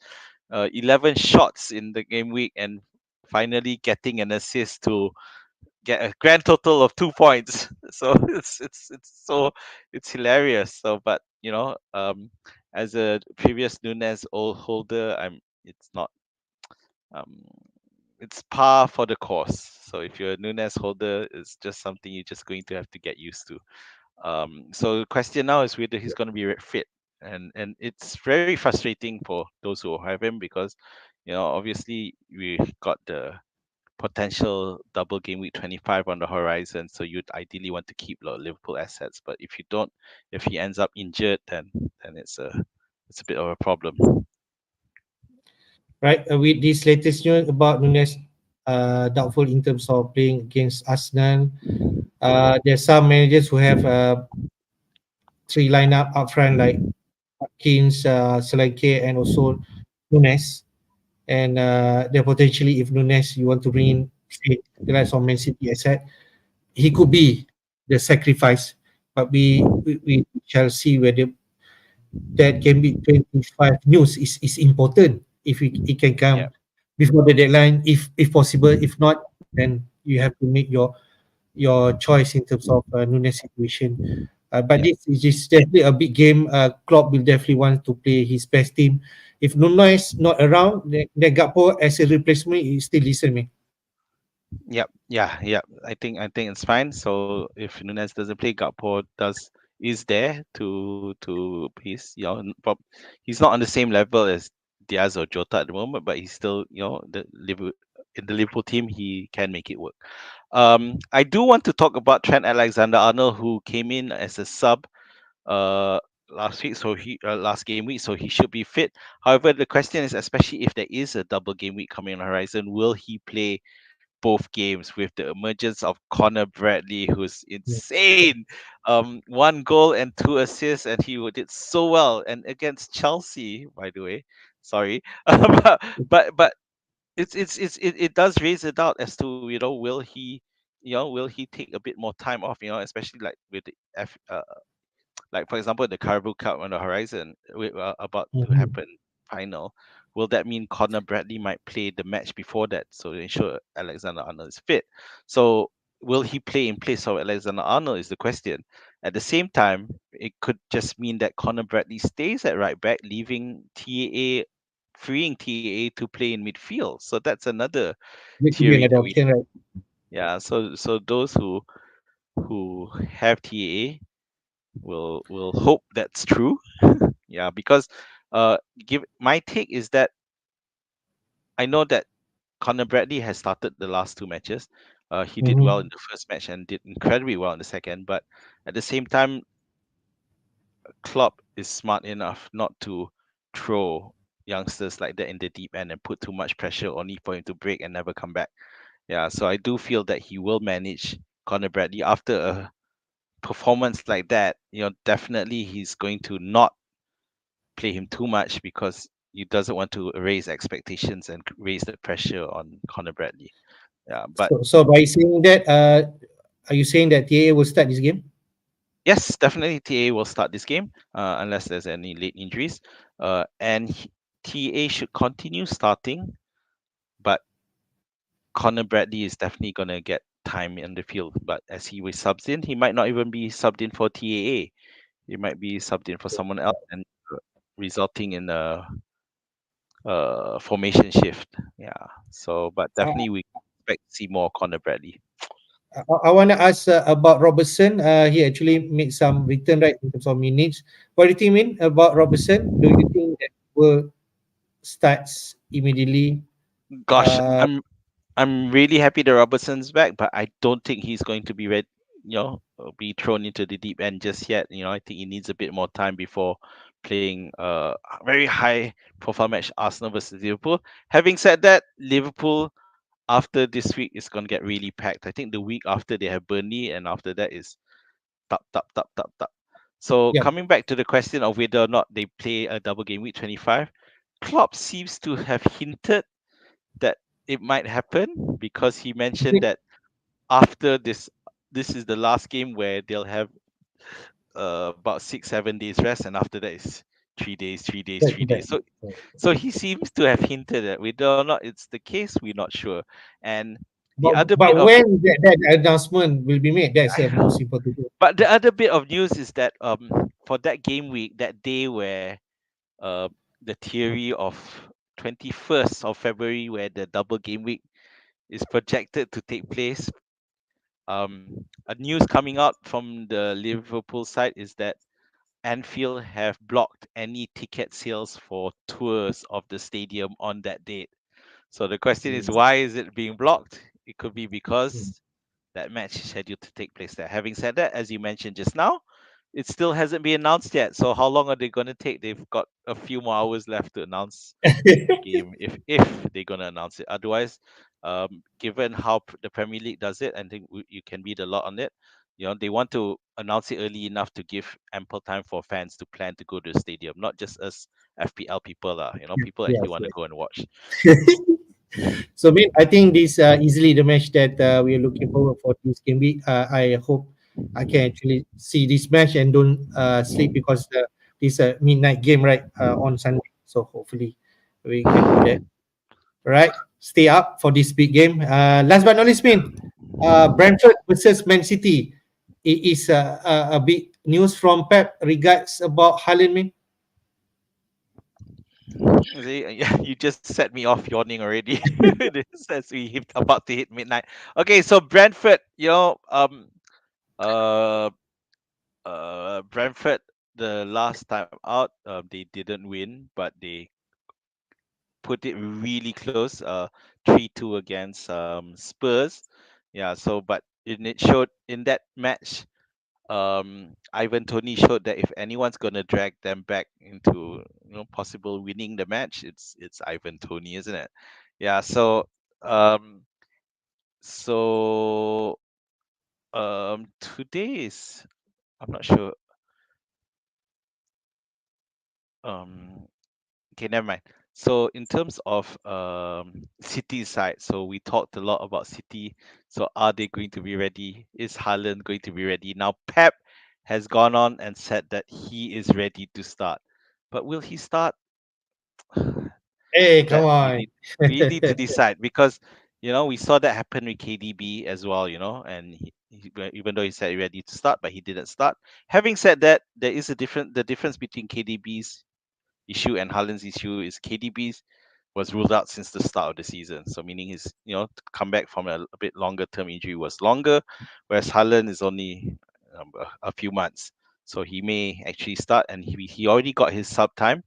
11 shots in the game week, and finally getting an assist to get a grand total of 2 points. So it's hilarious. So, but as a previous Nunez old holder, it's not um it's par for the course. So if you're a Nunez holder, it's just something you're just going to have to get used to. So the question now is whether he's going to be fit, and it's very frustrating for those who have him because, obviously we got the potential double game week 25 on the horizon. So you'd ideally want to keep Liverpool assets, but if you don't, if he ends up injured, then it's a bit of a problem. Right. With this latest news about Nunes doubtful in terms of playing against Arsenal, there's some managers who have three lineup up front like Keynes, Solanke, and also Nunes. And then potentially, if Nunes you want to bring in, say, the likes of Man City asset, he could be the sacrifice. But we shall see whether that can be 25 news is important if it can come Yeah, before the deadline, if possible. If not, then you have to make your choice in terms of Nunes situation. But yeah, this is just definitely a big game. Klopp will definitely want to play his best team. If Nunes not around, then Gakpo as a replacement is still decent, man. yeah. I think it's fine. So if Nunes doesn't play, Gakpo is there to he's he's not on the same level as Diaz or Jota at the moment, but he's still in the Liverpool team he can make it work. I do want to talk about Trent Alexander-Arnold, who came in as a sub uh last week, so he last game week, so he should be fit. However, the question is, especially if there is a double game week coming on the horizon, will he play both games with the emergence of Connor Bradley, who's Yeah. insane? 1 goal and 2 assists, and he did so well. And against Chelsea, by the way, sorry, but it does raise a doubt as to will he take a bit more time off, especially like with the like for example the Carabao Cup on the horizon about to Mhm. happen final. Will that mean Connor Bradley might play the match before that so to ensure Alexander Arnold is fit? So will he play in place of Alexander Arnold is the question. At the same time, it could just mean that Connor Bradley stays at right back, leaving TAA, freeing TAA to play in midfield. So that's another That could be theory another that we option, right? yeah. So those who have TAA We'll hope that's true. Yeah, because give my take is that I know that Conor Bradley has started the last two matches. He did well Mm-hmm. in the first match and did incredibly well in the second. But at the same time, Klopp is smart enough not to throw youngsters like that in the deep end and put too much pressure only for him to break and never come back. Yeah, so I do feel that he will manage Conor Bradley after a performance like that. Definitely he's going to not play him too much because he doesn't want to raise expectations and raise the pressure on Conor Bradley. Yeah, but So by saying that, are you saying that TA will start this game? yes, definitely TA will start this game unless there's any late injuries. TA should continue starting, but Conor Bradley is definitely going to get time in the field. But as he was subbed in, he might not even be subbed in for TAA. He might be subbed in for someone else and resulting in a formation shift. Yeah. So, but Uh, definitely we expect to see more Conor Bradley. I want to ask about Robertson. He actually made some return right in terms of minutes. What do you think, mean about Robertson? Do you think that will starts immediately? Gosh, Uh, I'm really happy that Robertson's back, but I don't think he's going to be ready. Be thrown into the deep end just yet. I think he needs a bit more time before playing a very high profile match Arsenal versus Liverpool. Having said that, Liverpool after this week is going to get really packed. I think the week after they have Burnley, and after that is tap tap tap tap tap. So yeah, coming back to the question of whether or not they play a double game week 25, Klopp seems to have hinted that it might happen because he mentioned that after this is the last game where they'll have about 6 7 days rest, and after that is 3 days 3 days back to 3 days. back. So he seems to have hinted that whether or not it's the case, we're not sure. And the But other bit but of when that announcement will be made, that's the most important thing. but the other bit of news is that for that game week, that day where uh the theory of 21st of February, where the double game week is projected to take place, a news coming out from the Liverpool side is that Anfield have blocked any ticket sales for tours of the stadium on that date. So the question is, Mm. why is it being blocked? It could be Mm. because that match is scheduled to take place there. Having said that, as you mentioned just now, it still hasn't been announced yet. So how long are they going to take? They've got a few more hours left to announce the game if they're going to announce it. Otherwise, given how the Premier League does it, I think you can read a lot on it. They want to announce it early enough to give ample time for fans to plan to go to the stadium, not just us FPL people. People Yes, actually want to yes. go and watch. So, Min, I think this easily the match that we are looking forward for this game week. I hope I can actually see this match and don't sleep because this midnight game right on Sunday. So hopefully we can do that. All right, stay up for this big game. Last but not least, Min, Brentford versus Man City. It is a big news from Pep regards about Haaland, Min. See, yeah, you just set me off yawning already. This as we hit about to hit midnight. Okay, so Brentford, uh, Brentford, the last time out, they didn't win, but they put it really close, 3-2 against Spurs. Yeah, so but it showed in that match, Ivan Tony showed that if anyone's gonna drag them back into possible winning the match, it's Ivan Tony, isn't it? Yeah. Um, so today is, I'm not sure. Um, okay, never mind. So in terms of City side, so we talked a lot about City. So are they going to be ready? Is Haaland going to be ready? Now Pep has gone on and said that he is ready to start. But will he start? Hey, come That on. we need to decide because we saw that happen with KDB as well, and even though he said he ready to start, but he didn't start. Having said that, there is a different the difference between KDB's issue and Haaland's issue is KDB's was ruled out since the start of the season. So meaning his to come back from a bit longer term injury was longer, whereas Haaland is only a few months. so he may actually start, and he already got his sub time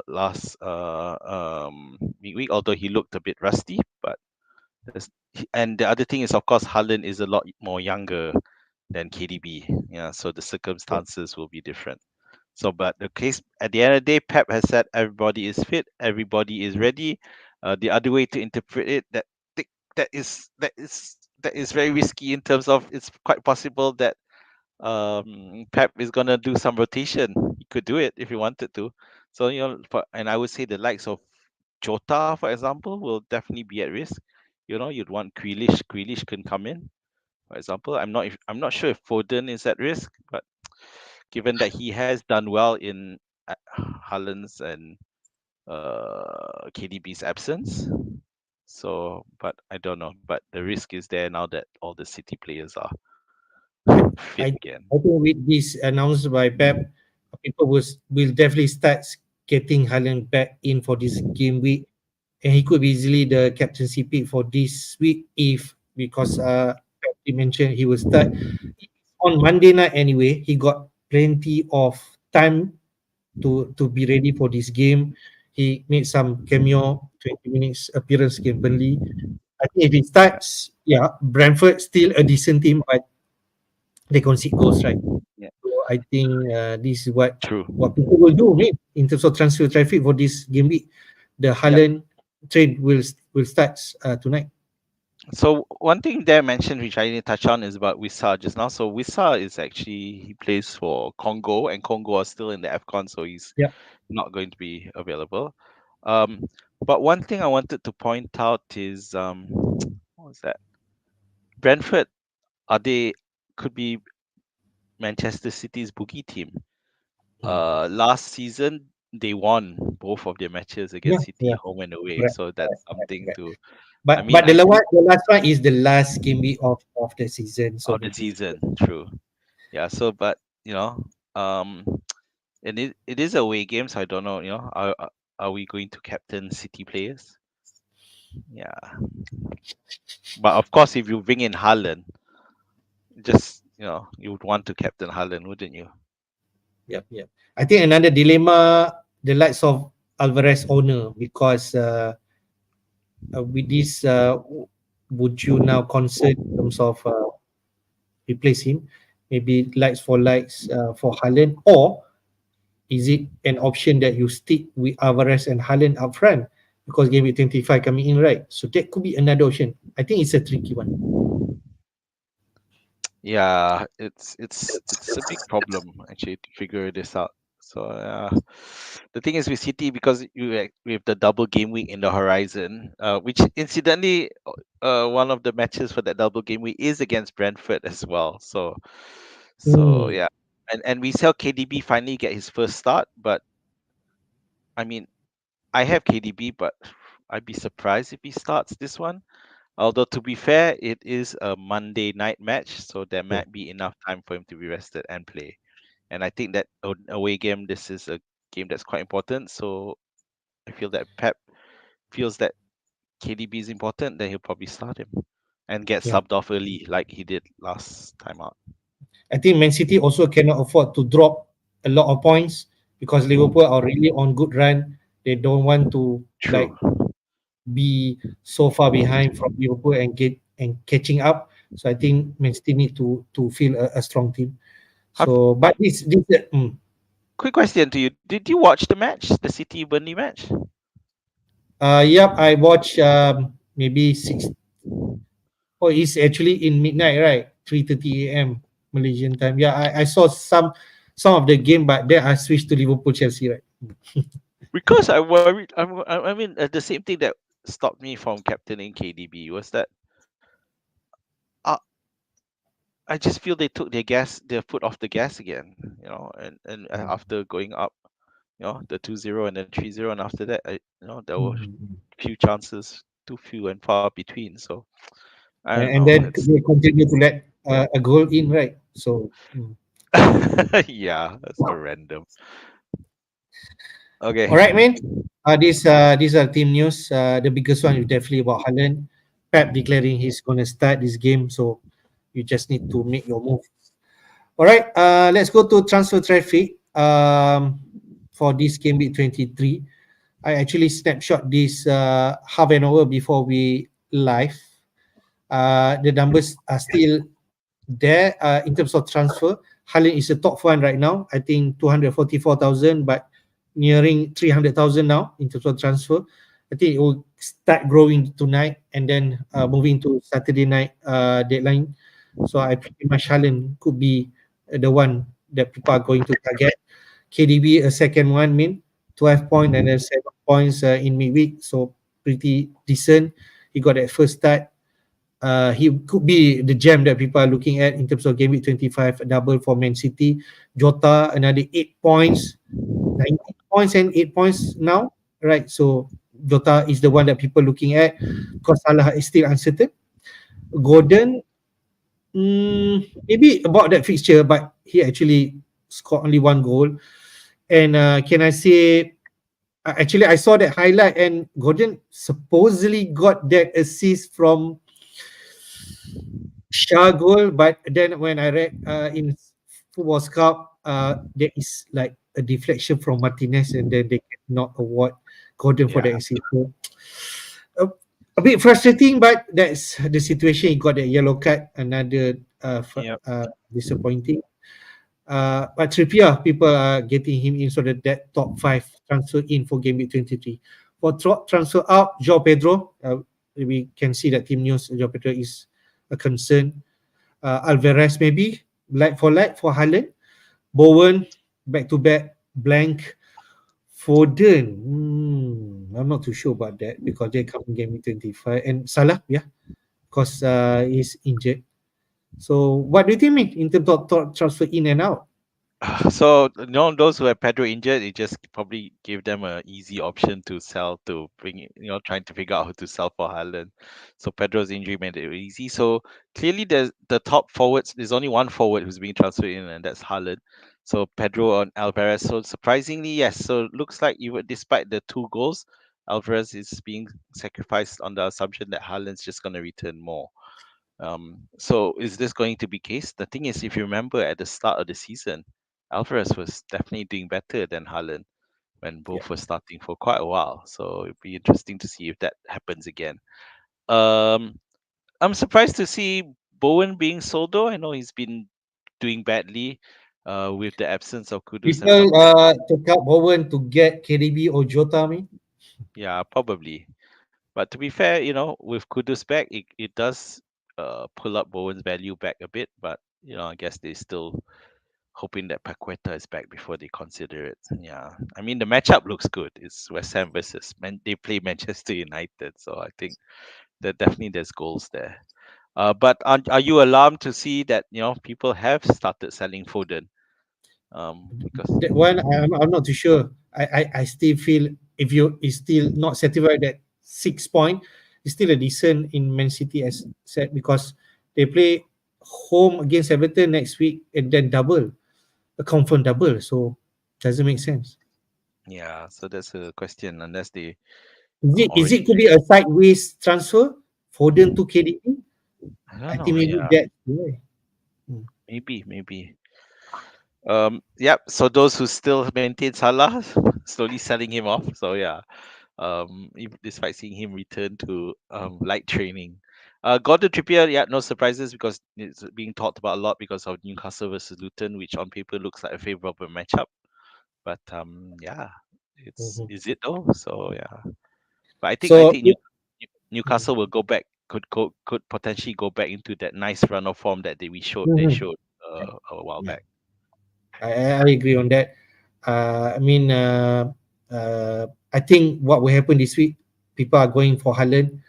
last week, although he looked a bit rusty. But and the other thing is, of course, Haaland is a lot more younger than KDB. Yeah, so the Yeah. circumstances will be different. So, but the case at the end of the day, Pep has said everybody is fit, everybody is ready. The other way to interpret it, that is very risky in terms of it's quite possible that Pep is gonna do some rotation. He could do it if he wanted to. So and I would say the likes of Jota, for example, will definitely be at risk. You'd want Grealish. Grealish can come in, for example. I'm not sure if Foden is at risk, but given that he has done well in Haaland's and KDB's absence. So, but I don't know. But the risk is there now that all the City players are I, fit I, again. I think with this announced by Pep, people will definitely start getting Haaland back in for this game week, and he could be easily the captaincy pick for this week if because Pep did mention he will start on Monday night anyway. He got plenty of time to be ready for this game. He made some cameo 20 minutes appearance against Burnley. I think if he starts, yeah, Brentford still a decent team, but they concede goals, right? Yeah, So I think this is true. what people will do, mate, in terms of transfer traffic for this game week. The Yep. Haaland trade will start tonight. So one thing there mentioned, which I didn't touch on, is about Wissa just now. So Wissa is actually he plays for Congo, and Congo are still in the AFCON, so he's Yeah. not going to be available. Um, but one thing I wanted to point out is what was that? Brentford are they could be Manchester City's boogie team. Mm. Last season they won both of their matches Yeah, against City, yeah, home and away. correct, So that's correct, correct, something correct. to. I But mean, I think the last one is the last game week of the season, so of the maybe season, true. Yeah. So, but um, and it is away game, so I don't know. Are we going to captain City players? Yeah. But of course, if you bring in Haaland, just you would want to captain Haaland, wouldn't you? yep, yep. I think another dilemma the likes of Alvarez owner because with this would you now concern in terms of replace him, maybe likes for likes for Haaland, or is it an option that you stick with Alvarez and Haaland up front because game week 25 coming in, right? So that could be another option. I think it's a tricky one. Yeah, it's a big problem actually to figure this out. So the thing is with City, because we have the double game week in the horizon, which incidentally, one of the matches for that double game week is against Brentford as well. So Hmm. yeah, and we saw KDB finally get his first start, but I mean I have KDB, but I'd be surprised if he starts this one. Although to be fair, it is a Monday night match, so there Yeah, might be enough time for him to be rested and play. And I think that away game, this is a game that's quite important. So I feel that Pep feels that KDB is important, then he'll probably start him and get yeah. subbed off early, like he did last time out. I think Man City also cannot afford to drop a lot of points because Liverpool are really on good run. They don't want to True. like be so far behind from Liverpool and get and catching up. So I think Man City need to feel a strong team. Have So, but this quick question to you: did you watch the match, the City Burnley match? yep, I watch maybe six. Oh, it's actually in midnight, right? 3:30 a.m. Malaysian time. Yeah, I saw some of the game, but then I switched to Liverpool Chelsea, right? Because I worried. I mean, the same thing that stopped me from captaining KDB was that uh, I just feel they took their foot off the gas again. And Mm. after going up, the 2-0 and then 3-0, and after that, there were Mm. few chances, too few and far between. So I don't And know. then It's they continue to let a goal in, right? So yeah, that's so random. Okay. all right, man. These are team news. The biggest one is definitely about Haaland. Pep declaring he's gonna start this game, so you just need to make your move. All right, let's go to transfer traffic for this game week 23. I actually snapshot this half an hour before we live. The numbers are still there in terms of transfer. Haaland is the top one right now. I think 244,000, but nearing 300,000 now in terms of transfer. I think it will start growing tonight and then moving to Saturday night deadline. So I pretty much Haaland could be the one that people are going to target. KDB a second one, 12 points and then 7 points in midweek. So pretty decent. He got that first start. He could be the gem that people are looking at in terms of game week 25, a double for Man City. Jota, another 8 points, 19 points and 8 points now, right? So Jota is the one that people are looking at because Salah is still uncertain. Gordon, maybe about that fixture, but he actually scored only one goal. And can I say, actually, I saw that highlight and Gordon supposedly got that assist from Shah goal, but then when I read in Football Scout, there is like a deflection from Martinez, and then they cannot award Gordon for Yeah. the assist. So, a bit frustrating, but that's the situation. He got a yellow card, another Yep. disappointing. But Trippier, people are getting him in so that top 5 transfer in for game week 23. For transfer out, João Pedro, we can see that team news, João Pedro is a concern. Alvarez maybe, like for Haaland. Bowen, back to back, blank. Foden, I'm not too sure about that because they come in game week 25. And Salah, yeah, because he's injured. So what do you think, mean in terms of transfer in and out? So those who have Pedro injured, it just probably gave them a easy option to sell to bring it, trying to figure out who to sell for Haaland. So Pedro's injury made it easy. So clearly there's the top forwards. There's only one forward who's being transferred in, and that's Haaland. So Pedro and Alvarez. So surprisingly, yes. So it looks like even despite the 2 goals, Alvarez is being sacrificed on the assumption that Haaland's just going to return more. So is this going to be case? The thing is, if you remember at the start of the season, Alvarez was definitely doing better than Haaland when Yeah. both were starting for quite a while. So it'd be interesting to see if that happens again. Um, I'm surprised to see Bowen being sold though. I know he's been doing badly with the absence of Kudus and People stuff. took out Bowen to get KDB or Jota, Yeah, probably. But to be fair, with Kudus back, it does pull up Bowen's value back a bit. But I guess they still hoping that Paqueta is back before they consider it. Yeah, I mean the matchup looks good. It's West Ham versus they play Manchester United, so I think that definitely there's goals there. But are you alarmed to see that people have started selling Foden? Because That one I'm not too sure. I still feel if you is still not satisfied that 6 point, it's still a decent in Man City as said because they play home against Everton next week and then double, a confirmed double. So doesn't make sense. yeah, so that's a question unless they Is it already. could be a sideways transfer Foden to KDB? I don't I think know. maybe Yeah, that. Yeah. Mm. maybe. Yep. So those who still maintain Salah, slowly selling him off. So yeah. Despite seeing him return to light training. Gordon Trippier, yeah, no surprises because it's being talked about a lot because of Newcastle versus Luton, which on paper looks like a favorable matchup. But yeah, Mhm. is it though? So yeah, but I So think Newcastle will go back, could potentially go back into that nice run of form that they Mhm. showed a while Yeah, back. I agree on that. I mean, I think what will happen this week, people are going for Haaland.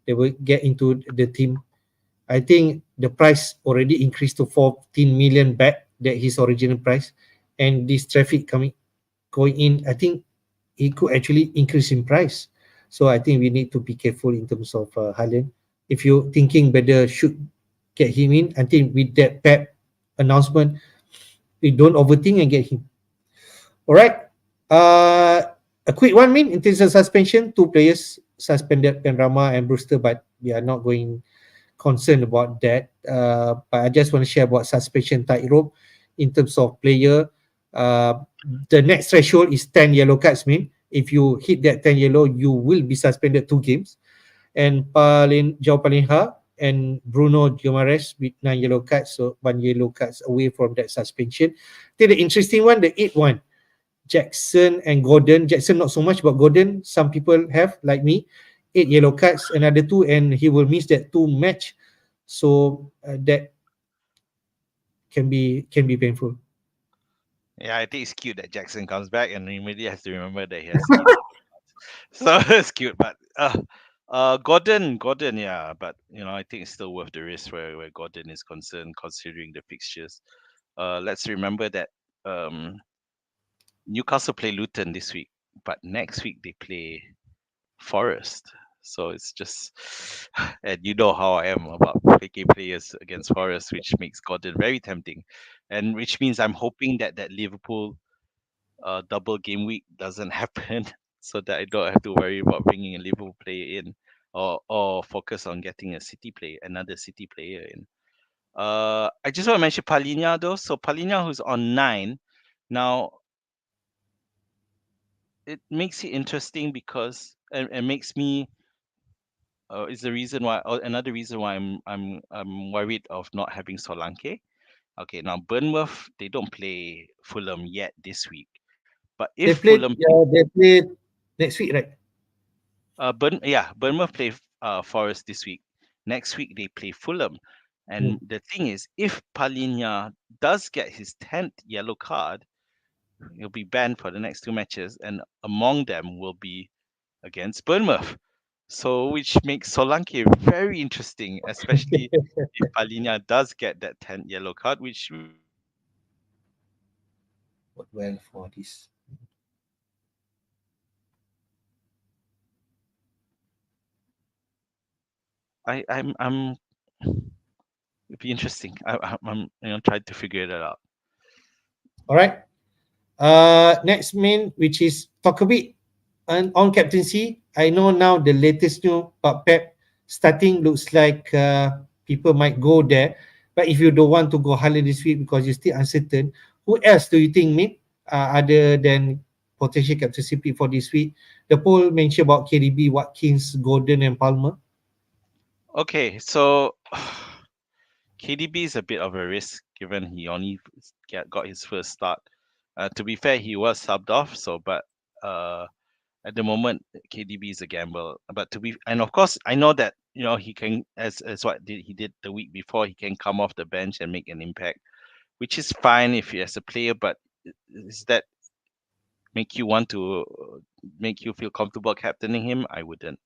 They will get into the team. I think the price already increased to 14 million back that his original price, and this traffic going in, I think it could actually increase in price. So I think we need to be careful in terms of Haaland. If you're thinking whether should get him in, I think with that Pep announcement, we don't overthink and get him. All right. A quick one, in terms of suspension, 2 players suspended, Penrama and Brewster, but we are not going concerned about that. But I just want to share about suspension tightrope. in terms of player. Uh, the next threshold is 10 yellow cards. Mean if you hit that 10 yellow, you will be suspended 2 games. And João Palinha and Bruno Guimaraes with 9 yellow cards, so 1 yellow cards away from that suspension. Then the interesting one, the eighth one, Jackson and Gordon. Jackson not so much, but Gordon, some people have, like me, 8 yellow cards, another two, and he will miss that 2 match. So that can be painful. Yeah, I think it's cute that Jackson comes back and immediately has to remember that he has 8 yellow cards. So it's cute, but Gordon, yeah, but I think it's still worth the risk where Gordon is concerned, considering the fixtures. Let's remember that um Newcastle play Luton this week, but next week they play Forest. So it's just, and you know how I am about picking players against Forest, which makes Gordon very tempting, and which means I'm hoping that Liverpool double game week doesn't happen, so that I don't have to worry about bringing a Liverpool player in, or focus on getting another City player in. I just want to mention Palhinha though. So Palhinha, who's on 9 now, it makes it interesting because and makes me is the reason why another reason why I'm worried of not having Solanke. Okay, now Bournemouth, they don't play Fulham yet this week, but if They played. Fulham They played next week, right? Bournemouth play Forest this week. Next week they play Fulham, Hmm. and the thing is, if Palhinha does get his 10th yellow card, he'll be banned for the next 2 matches, and among them will be against Bournemouth. So, which makes Solanke very interesting, especially if Palhinha does get that 10th yellow card, which means he will be banned for the next 2 matches. What well for this? I'm it'd be interesting. I'm trying to figure that out. All right. Next main, which is talk a bit on captaincy. I know now the latest new, but Pep starting looks like people might go there. But if you don't want to go Haaland this week because you're still uncertain, who else do you think, mate, other than potential captaincy pick for this week? The poll mentioned about KDB, Watkins, Gordon, and Palmer. Okay, so KDB is a bit of a risk given he only got his first start. To be fair, he was subbed off, so but uh, at the moment KDB is a gamble. But and of course I know that he can, as what he did the week before, he can come off the bench and make an impact, which is fine if you as a player. But is that make you want to make you feel comfortable captaining him? I wouldn't.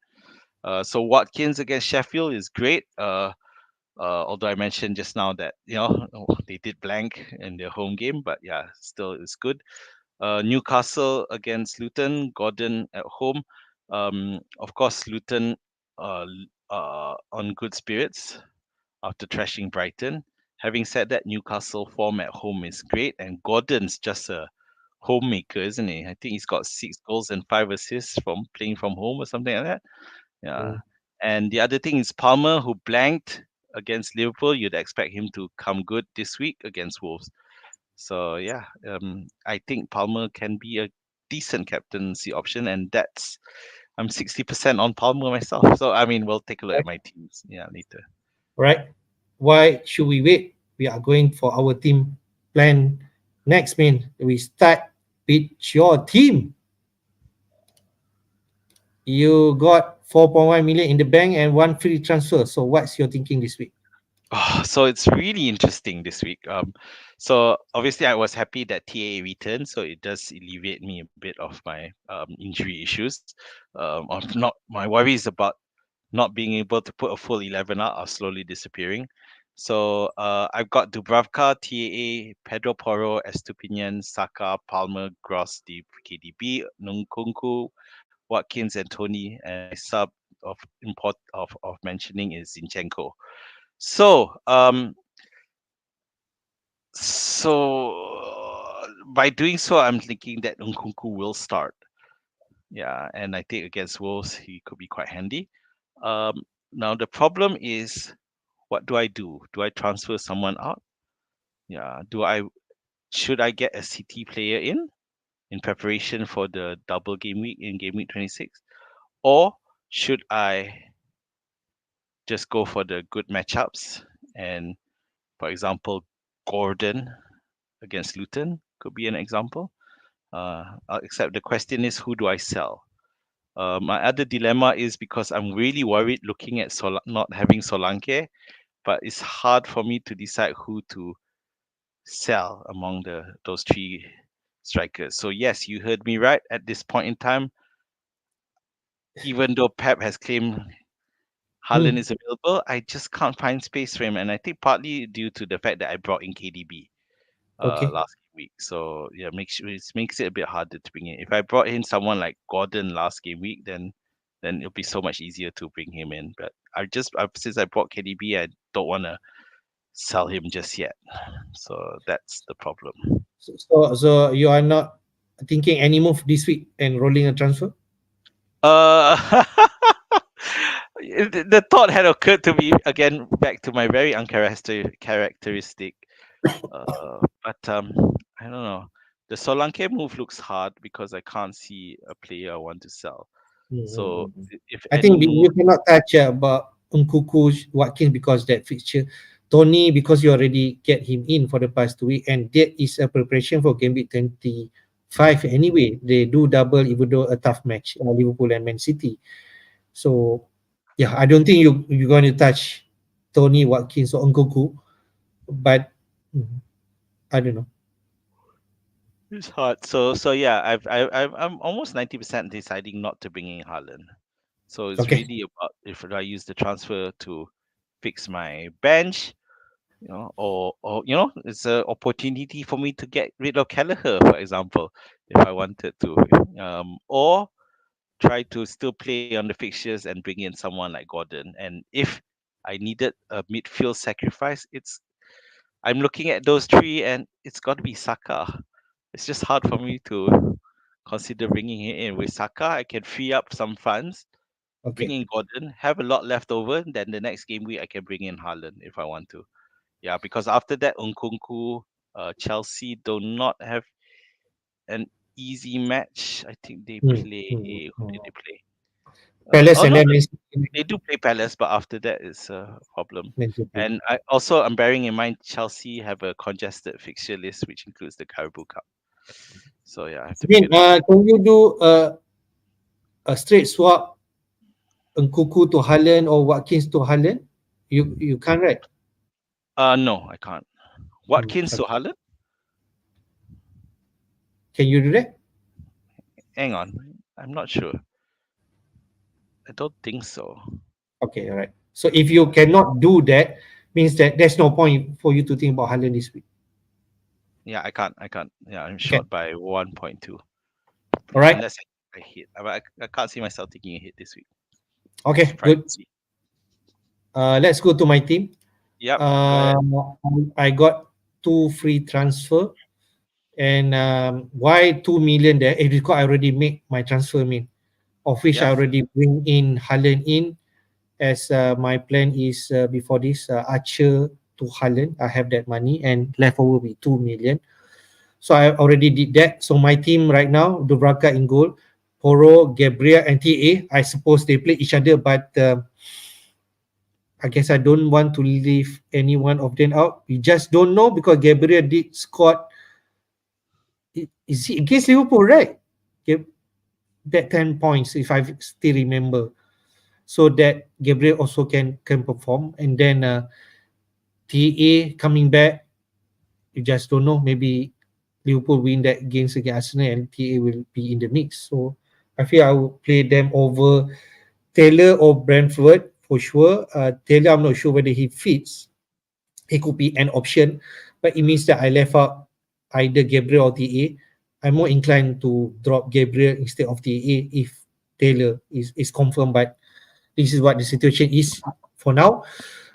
So Watkins against Sheffield is great. Although I mentioned just now that they did blank in their home game, but yeah, still it's good. Newcastle against Luton, Gordon at home. Of course, Luton on good spirits after thrashing Brighton. Having said that, Newcastle form at home is great, and Gordon's just a homemaker, isn't he? I think he's got 6 goals and 5 assists from playing from home or something like that. Yeah. Mm. And the other thing is Palmer, who blanked against Liverpool. You'd expect him to come good this week against Wolves. So yeah, I think Palmer can be a decent captaincy option, and I'm 60% on Palmer myself. So I mean, we'll take a look at my teams, yeah, later. Right? Why should we wait? We are going for our team plan next, man. We start with your team. You got 4.1 million in the bank and one free transfer. So what's your thinking this week? Oh, so it's really interesting this week. So obviously I was happy that TAA returned, so it does alleviate me a bit of my injury issues. Of not my worries about not being able to put a full 11 out are slowly disappearing. So I've got Dubravka, TAA, Pedro Porro, Estupinian, Saka, Palmer, Gross, KDB, Nkunku, Watkins, and Tony, and my sub of mentioning is Zinchenko. So by doing so, I'm thinking that Nkunku will start. Yeah, and I think against Wolves he could be quite handy. Now the problem is, what do I do? Do I transfer someone out? Yeah. Do I? should I get a City player in preparation for the double game week in game week 26, or should I just go for the good matchups and, for example, Gordon against Luton could be an example. Except the question is, who do I sell? My other dilemma is because I'm really worried looking at not having Solanke, but it's hard for me to decide who to sell among those three strikers. So yes, you heard me right. At this point in time, even though Pep has claimed Haaland Hmm. is available, I just can't find space for him, and I think partly due to the fact that I brought in KDB Okay. last week. So yeah, makes it a bit harder to bring in. If I brought in someone like Gordon last game week, then it'll be so much easier to bring him in. But since I bought KDB, I don't want to sell him just yet. So that's the problem. So you are not thinking any move this week and rolling a transfer? Uh, the thought had occurred to me again, back to my very uncharacteristic. But I don't know. The Solanke move looks hard because I can't see a player I want to sell. So Mm-hmm. if I any think move, you cannot touch about Nkuku, Watkins because that fixture. Tony, because you already get him in for the past 2 week, and that is a preparation for game week 25 anyway. They do double, even though a tough match, Liverpool and Man City. So yeah, I don't think you're going to touch Tony, Watkins, or Nkuku, but I don't know. it's hard. So yeah, I'm almost 90% deciding not to bring in Haaland. So it's Okay. really about if I use the transfer to fix my bench, or it's an opportunity for me to get rid of Kelleher, for example, if I wanted to, or try to still play on the fixtures and bring in someone like Gordon. And if I needed a midfield sacrifice, I'm looking at those three, and it's got to be Saka. It's just hard for me to consider bringing him in. With Saka, I can free up some funds, bring Okay. in Gordon, have a lot left over. Then the next game week, I can bring in Haaland if I want to. Yeah, because after that, Nkunku, Chelsea do not have an easy match. I think they Hmm. play. Hmm. Who did Hmm. they play? Palace Oh and no, then Man City. they do play Palace, but after that is a problem. Man City. And I'm bearing in mind Chelsea have a congested fixture list, which includes the Carabao Cup. So yeah, I have I to be mean, a little bit. can you do a straight swap Nkuku to Haaland or Watkins to Haaland? You can't, right? No, I can't. Hmm. Watkins to Okay. Haaland? Can you do that? Hang on, I'm not sure. I don't think so. Okay, all right. So if you cannot do that, means that there's no point for you to think about Haaland this week. Yeah, I can't. I can't. Yeah, I'm Okay, short by 1.2. all Yeah, right. unless I hit. I can't see myself taking a hit this week. Okay, good. Surprisingly. Let's go to my team. Yep. Go ahead. Um, I got two free transfer, and why 2 million there? It is because I already made my transfer, mean of which I Yes. already bring in Haaland in, as my plan is before this Archer to Haaland. I have that money and left over with 2 million. So I already did that. So my team right now, Dubravka in goal, Poro, Gabriel, and TA. I suppose they play each other, but I guess I don't want to leave any one of them out. We just don't know because Gabriel did score. Is he against Liverpool, right? That 10 points, if I still remember. So that Gabriel also can perform. And then TA coming back, you just don't know. Maybe Liverpool win that games against Arsenal and TA will be in the mix. So I feel I will play them over Taylor or Brentford for sure. Taylor, I'm not sure whether he fits. He could be an option, but it means that I left out either Gabriel or TA. I'm more inclined to drop Gabriel instead of TA if Taylor is confirmed, but this is what the situation is for now.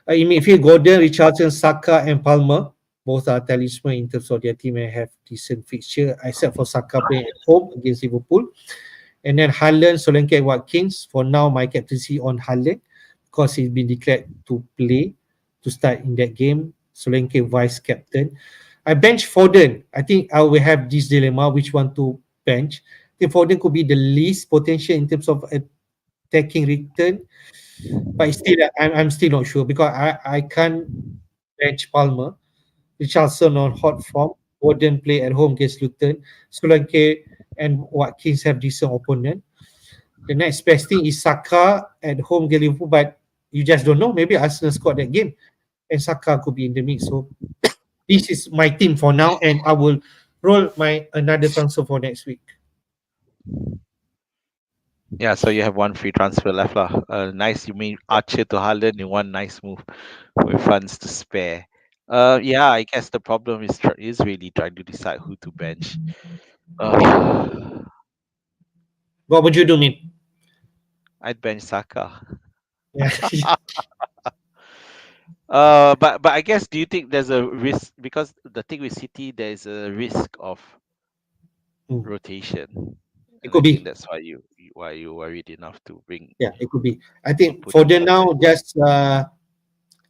In midfield, Gordon, Richardson, Saka, and Palmer. Both are talisman in terms of their team and have decent fixture, except for Saka playing at home against Liverpool. And then Haaland, Solanke, and Watkins. For now, my captaincy on Haaland because he's been declared to play to start in that game. Solanke vice captain. I bench Foden. I think I will have this dilemma which one to bench. I think Foden could be the least potential in terms of attacking return, but still I'm still not sure because I can't bench Palmer. Richardson on hot form. Foden play at home against Luton. Solanke and Watkins have decent opponent. The next best thing is Saka at home against Liverpool, but you just don't know. Maybe Arsenal scored that game and Saka could be in the mix. So this is my team for now, and I will roll my another transfer for next week. Yeah, so you have one free transfer left lah. Nice, you mean Archer to Haaland in one nice move with funds to spare. Yeah, I guess the problem is really trying to decide who to bench. Uh, What would you do, Min? I'd bench Saka. Yeah. But I guess, do you think there's a risk, because the thing with City, there is a risk of Mm. rotation, It and I could think be. that's why you worried enough to bring Yeah, it could be. I to think put for him the on the now, bench. just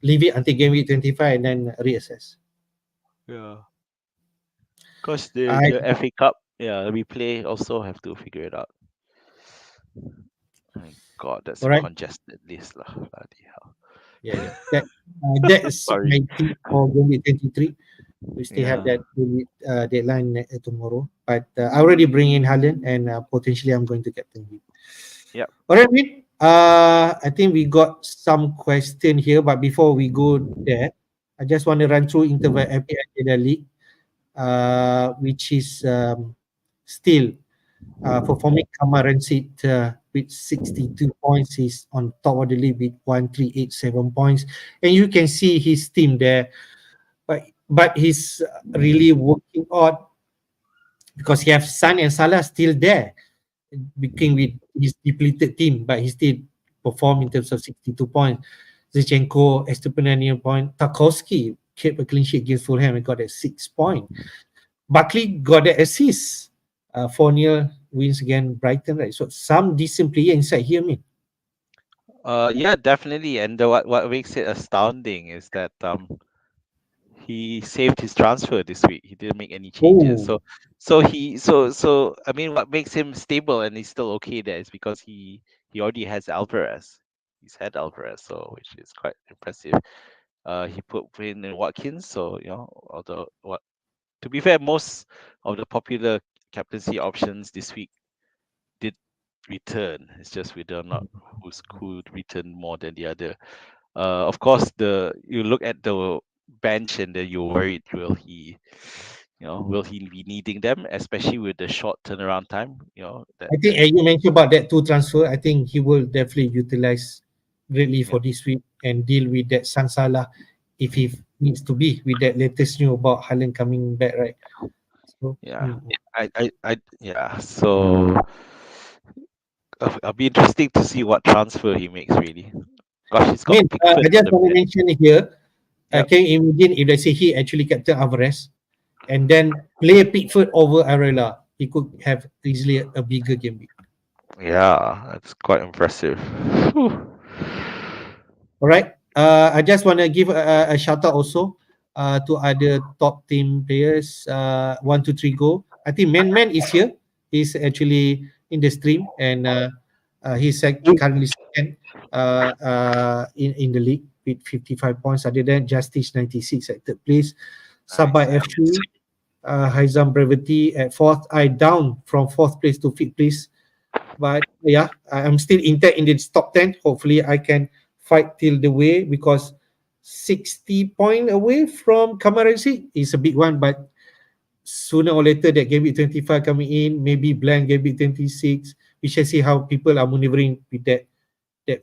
leave it until game week 25 and then reassess. Yeah. Because the I FA Cup, yeah, we play also have to figure it out. My God, that's all a right. congested list lah. Bloody hell. Yeah, yeah. That's Sorry. my team for game week 23. We still have Yeah. that deadline tomorrow. But I already bring in Haaland and potentially I'm going to captain him. Yep. All right, Min. I think we got some question here, but before we go there, I just want to run through interval FPL Jedi League, which is still performing Kamaran with 62 points. He's on top of the league with 1387 points. And you can see his team there. But he's really working out because he has Son and Salah still there, working with his depleted team, but he still performed in terms of 62 points. Zichenko, Estepanian point. Tarkowski kept a clean sheet against Fulham and got a 6 point. Buckley got the assist. 4-0 wins again Brighton, right? So some decent player inside here, me. Yeah, definitely. And what makes it astounding is that he saved his transfer this week. He didn't make any changes. Oh, So I mean, what makes him stable and he's still okay there is because he already has Alvarez. He's had Alvarez, so which is quite impressive. He put in Watkins, so although what to be fair, most of the popular captaincy options this week did return. It's just whether or not who returned more than the other. Of course, the you look at the bench and then you're worried, will he be needing them, especially with the short turnaround time? I think you mentioned about that two transfer. I think he will definitely utilize greatly Yeah, for this week and deal with that Sansala if he needs to be with that latest news about Haaland coming back, right? So, yeah. Yeah. So it'll be interesting to see what transfer he makes. Really, gosh, he's I got mean, Pickford I on just the want to bench. mention here, Yep. can you imagine if they say he actually captain Alvarez and then play Pickford over Arela, he could have easily a bigger game week. Yeah, that's quite impressive. Whew. All right. I just want to give a shout out also to other top team players. 1, 2, 3, go. I think Man is here. He's actually in the stream and he's currently second in the league with 55 points. Other than Justice 96 at third place. Sabah Nice. FC, Haizam Brevity at fourth. I down from fourth place to fifth place. But yeah, I'm still intact in this top 10. Hopefully, I can fight till the way because 60 point away from Kamarensi is a big one. But sooner or later, that Gameweek 25 coming in, maybe blank Gameweek 26. We shall see how people are maneuvering with that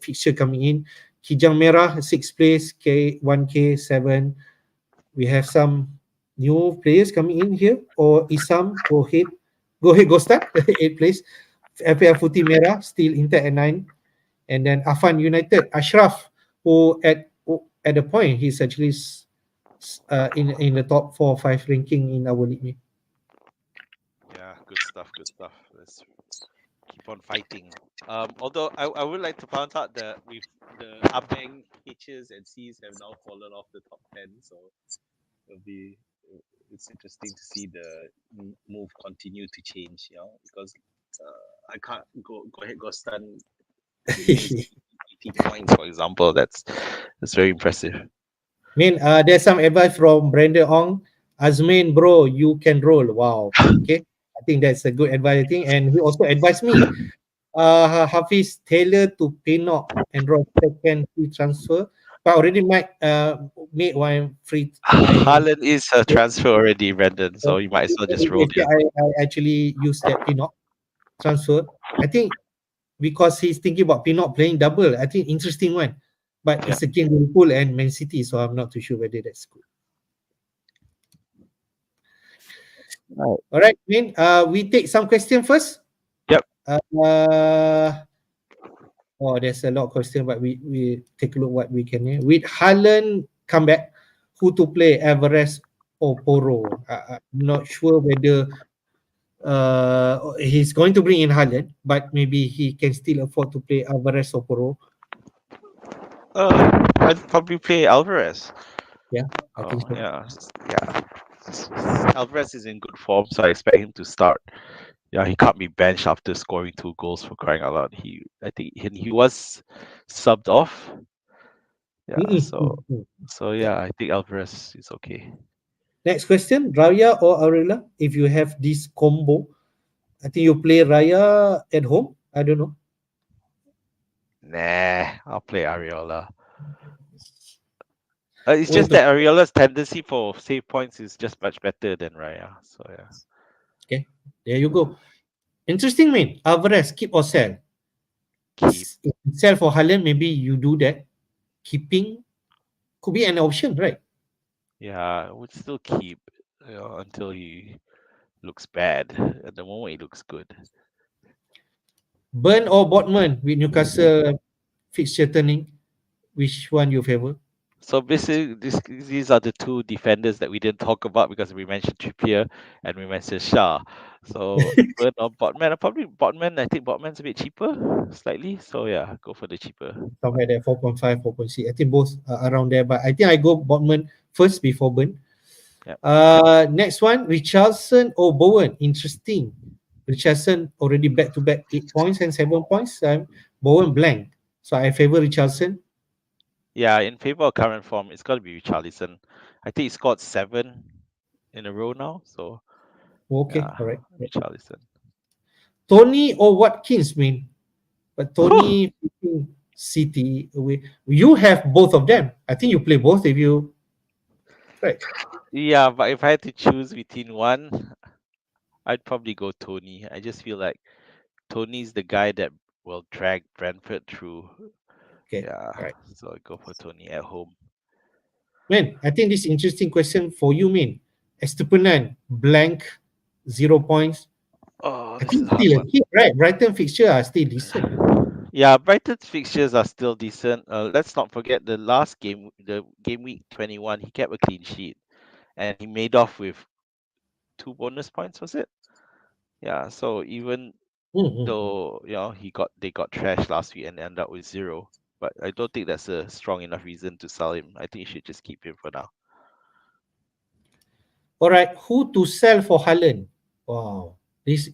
fixture coming in. Kijang Merah, sixth place, K1K7. We have some new players coming in here. Or Isam, go start, eighth place. FPL Futi Merah still intact at 9. And then Afan United, Ashraf, who at the point he's actually in the top 4 or 5 ranking in our league. Yeah, good stuff. Good stuff. Let's keep on fighting. Although I would like to point out that with the Abeng H's and C's have now fallen off the top 10, so it'll be it's interesting to see the move continue to change. Because I can't go ahead go stun against 80 points, for example. That's very impressive. There's some advice from Brandon Ong. Azmin, bro, you can roll. Wow. Okay. I think that's a good advice. I think, and he also advised me, Hafiz, tailor to Pinnock and draw second free transfer. But already made one free my. Haaland is a transfer already, Brandon. So you might as well just roll If there. I actually use that Pinnock transfer, I think because he's thinking about Pinnock playing double. I think interesting one. But Yeah. it's against Liverpool and Man City, so I'm not too sure whether that's good. Right. All right, we take some question first. Yep. Uh, there's a lot of question, but we take a look what we can. With Haaland come back, who to play, Alvarez or Poro? I'm not sure whether he's going to bring in Haaland, but maybe he can still afford to play Alvarez or Poro. I'd probably play Alvarez. Yeah, I think Oh so. yeah, yeah. Alvarez is in good form, so I expect him to start. Yeah, he can't be benched after scoring 2 goals, for crying out loud. I think he was subbed off. Yeah, Mm-mm, so mm-mm. so Yeah. yeah, I think Alvarez is okay. Next question, Raya or Aurela? If you have this combo, I think you play Raya at home. I don't know. Nah, I'll play Ariola. It's When just to that Ariola's tendency for save points is just much better than Raya. So yeah. Okay, there you go. Interesting, man. Alvarez, keep or sell? Keep. If you sell for Haaland, maybe you do that. Keeping could be an option, right? Yeah, I would still keep, until he looks bad. At the moment, he looks good. Burn or Botman with Newcastle fixture turning? Which one you favor? So basically, these are the two defenders that we didn't talk about because we mentioned Trippier and we mentioned Shah. So Burn or Botman, probably Botman. I think Botman's a bit cheaper, slightly. So yeah, go for the cheaper. Somewhere there, 4.5, 4.6. I think both are around there, but I think I go Botman first before Burn. Yeah. Next one, Richardson or Bowen. Interesting. Richardson already back to back 8 points and 7 points. Bowen blank. So I favor Richardson. Yeah, in favor of current form, it's got to be Richarlison. I think he scored 7 in a row now. So Okay, yeah, all right. Richarlison. Tony or Watkins, mean, but Whew. Tony City away. You have both of them. I think you play both if you right. Yeah, but if I had to choose between one, I'd probably go Tony. I just feel like Tony's the guy that will drag Brentford through. Okay, Yeah, all right. so I go for Tony at home. Man, I think this interesting question for you, man. Estupinan blank 0 points. Oh, I this is think a hard still a one. hit, right? Brighton fixture are still decent. Yeah, Brighton's fixtures are still decent. Let's not forget the last game, the game week 21, he kept a clean sheet and he made off with 2 bonus points, was it? Yeah, so even Mm-hmm. though they got trashed last week and ended up with 0, but I don't think that's a strong enough reason to sell him. I think you should just keep him for now. All right, who to sell for Haaland? Wow, this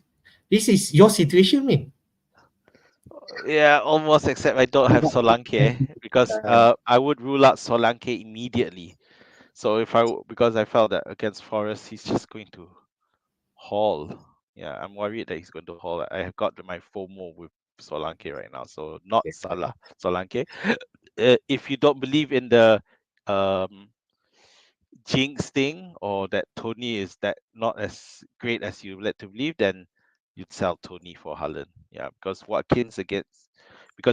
is your situation, man. Yeah, almost, except I don't have Solanke because I would rule out Solanke immediately. So because I felt that against Forest he's just going to haul. Yeah, I'm worried that he's going to haul. I have got my FOMO with Solanke right now, so not Salah, Solanke. If you don't believe in the um jinx thing or that Tony is that not as great as you led to believe, then you'd sell Tony for Haaland. Yeah, because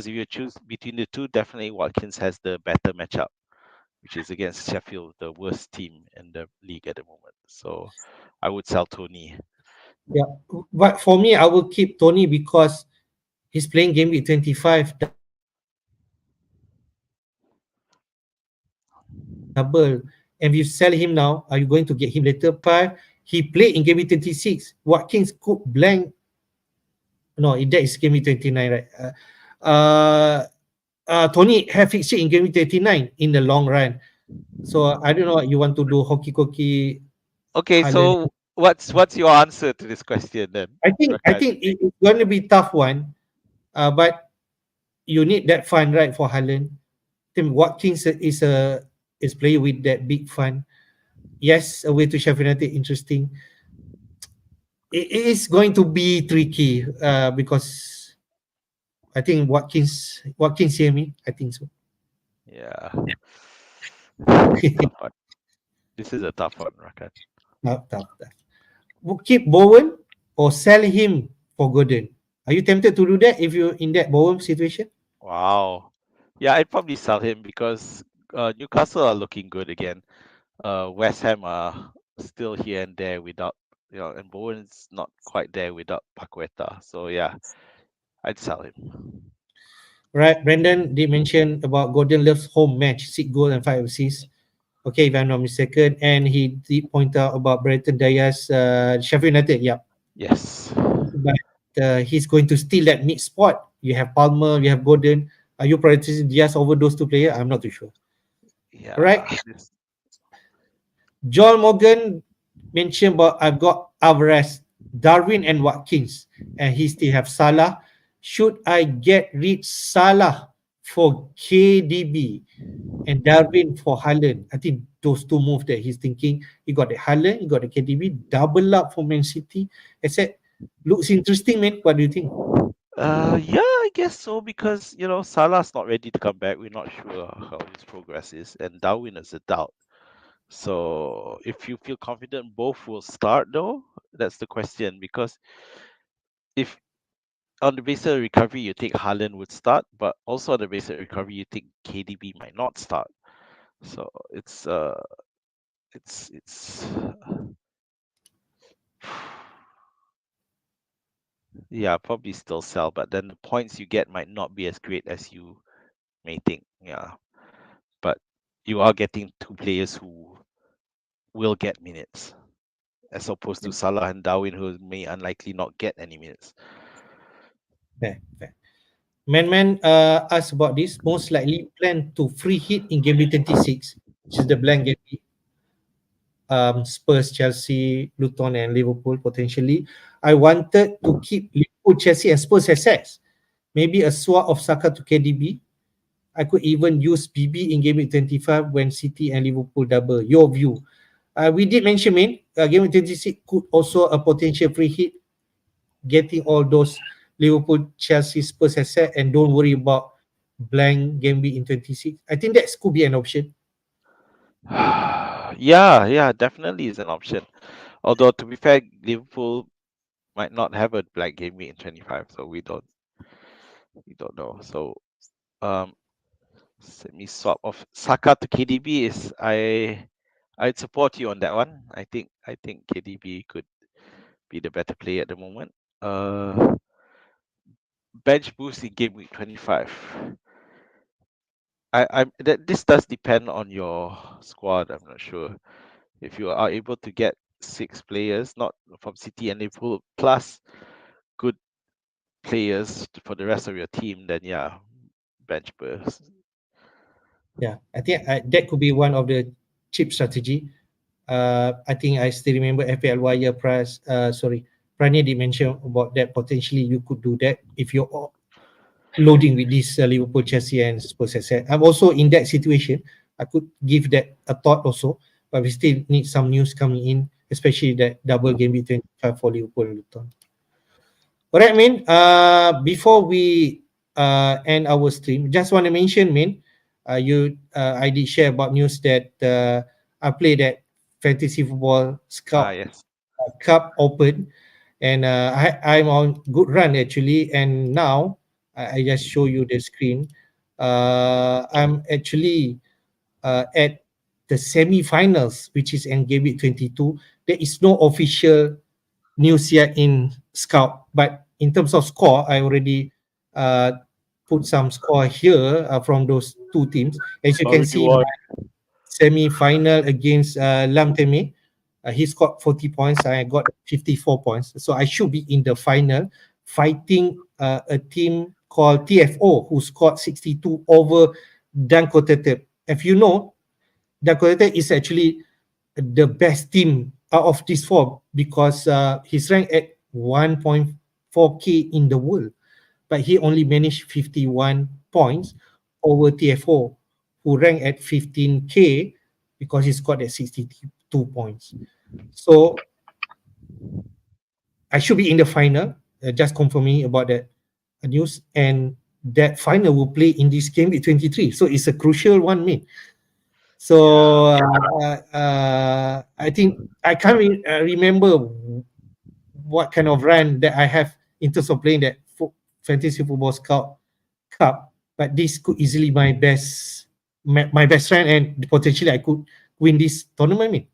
if you choose between the two, definitely Watkins has the better matchup, which is against Sheffield, the worst team in the league at the moment. So I would sell Tony. Yeah, but for me, I will keep Tony because he's playing game week 25 double. And if you sell him now, are you going to get him later part? He played in game week 26. Watkins could blank. No, that is game week 29, right? Uh, Tony have fixture in game week 29 in the long run. So I don't know what you want to do, hockey cookie Okay, Haaland. so what's your answer to this question then, I Rakan? think it's going to be tough one. But you need that fund, right, for Haaland. Tim Watkins is player with that big fund. Yes, away to Sheffield United, interesting. It is going to be tricky because I think Watkins hear me. I think so. Yeah. Tough one. This is a tough one, Rakan. Tough, tough, tough. Keep Bowen or sell him for Gordon. Are you tempted to do that if you're in that Bowen situation? Wow. Yeah, I'd probably sell him because Newcastle are looking good again. West Ham are still here and there without, and Bowen's not quite there without Paqueta. So yeah, I'd sell him. Right, Brandon did mention about Gordon loves home match, 6 goals and 5 assists. Okay, if I'm not mistaken, and he did point out about Brenton Diaz, Sheffield United. Yeah, Yes. but he's going to steal that mid spot. You have Palmer, you have Gordon. Are you prioritizing Diaz over those two players? I'm not too sure. All right, Yeah. John Morgan mentioned about I've got Alvarez, Darwin, and Watkins, and he still have Salah. Should I get rid Salah for KDB and Darwin for Haaland? I think those two moves that he's thinking. You got the Haaland, you got the KDB, double up for Man City. I said, looks interesting, man. What do you think? Yeah, I guess so because Salah's not ready to come back. We're not sure how his progress is, and Darwin is a doubt. So if you feel confident both will start, though, that's the question. Because if on the basis of recovery you think Haaland would start, but also on the basis of recovery you think KDB might not start. So it's yeah, probably still sell, but then the points you get might not be as great as you may think. Yeah, but you are getting two players who will get minutes, as opposed to Salah and Darwin, who may unlikely not get any minutes. Fair, fair. Man asked about this. Most likely plan to free hit in game week 26, which is the blank game week. Spurs, Chelsea, Luton, and Liverpool potentially. I wanted to keep Liverpool, Chelsea, and Spurs assets. Maybe a swap of Saka to KDB. I could even use BB in game week 25 when City and Liverpool double. Your view? We did mention, man, game week 26 could also a potential free hit, getting all those Liverpool, Chelsea, Spurs asset, and don't worry about blank game week in 26. I think that could be an option. Yeah, definitely is an option. Although to be fair, Liverpool might not have a black game week in 25, so we don't know. So um, let me swap off Saka to KDB. I'd support you on that one. I think KDB could be the better player at the moment. Bench boost in game week 25. This does depend on your squad. I'm not sure if you are able to get 6 players, not from City and Liverpool, plus good players for the rest of your team. Then yeah, bench burst. Yeah, I think that could be one of the cheap strategy. I think I still remember FPL Wire price. Pranya did mention about that potentially you could do that if you're loading with this Liverpool, Chelsea, and Spurs asset. I'm also in that situation. I could give that a thought also, but we still need some news coming in, especially that double game week 25 for Liverpool and Luton. All right, man. Before we end our stream, just want to mention, man, I did share about news that I played at Fantasy Football Scout Yes. Cup Open, and I'm on good run actually. And now I just show you the screen. I'm actually at the semi-finals, which is in Game Week 22. There is no official news yet in Scout, but in terms of score, I already uh, put some score here from those two teams. As you How can would you see, want? semi-final against Lam Teme. He scored 40 points. I got 54 points. So I should be in the final fighting a team called TFO who scored 62 over Danko Tetep. If you know, Danko Tetep is actually the best team out of these four, because he's ranked at 1.4k in the world, but he only managed 51 points over TFO, who ranked at 15k because he scored at 62 points. So I should be in the final. Just confirming about that news, and that final will play in this game with 23. So it's a crucial one, mate. Yeah. So I think I can't remember what kind of run that I have in terms of playing that fantasy football scout cup, but this could easily my best run, and potentially I could win this tournament, mate.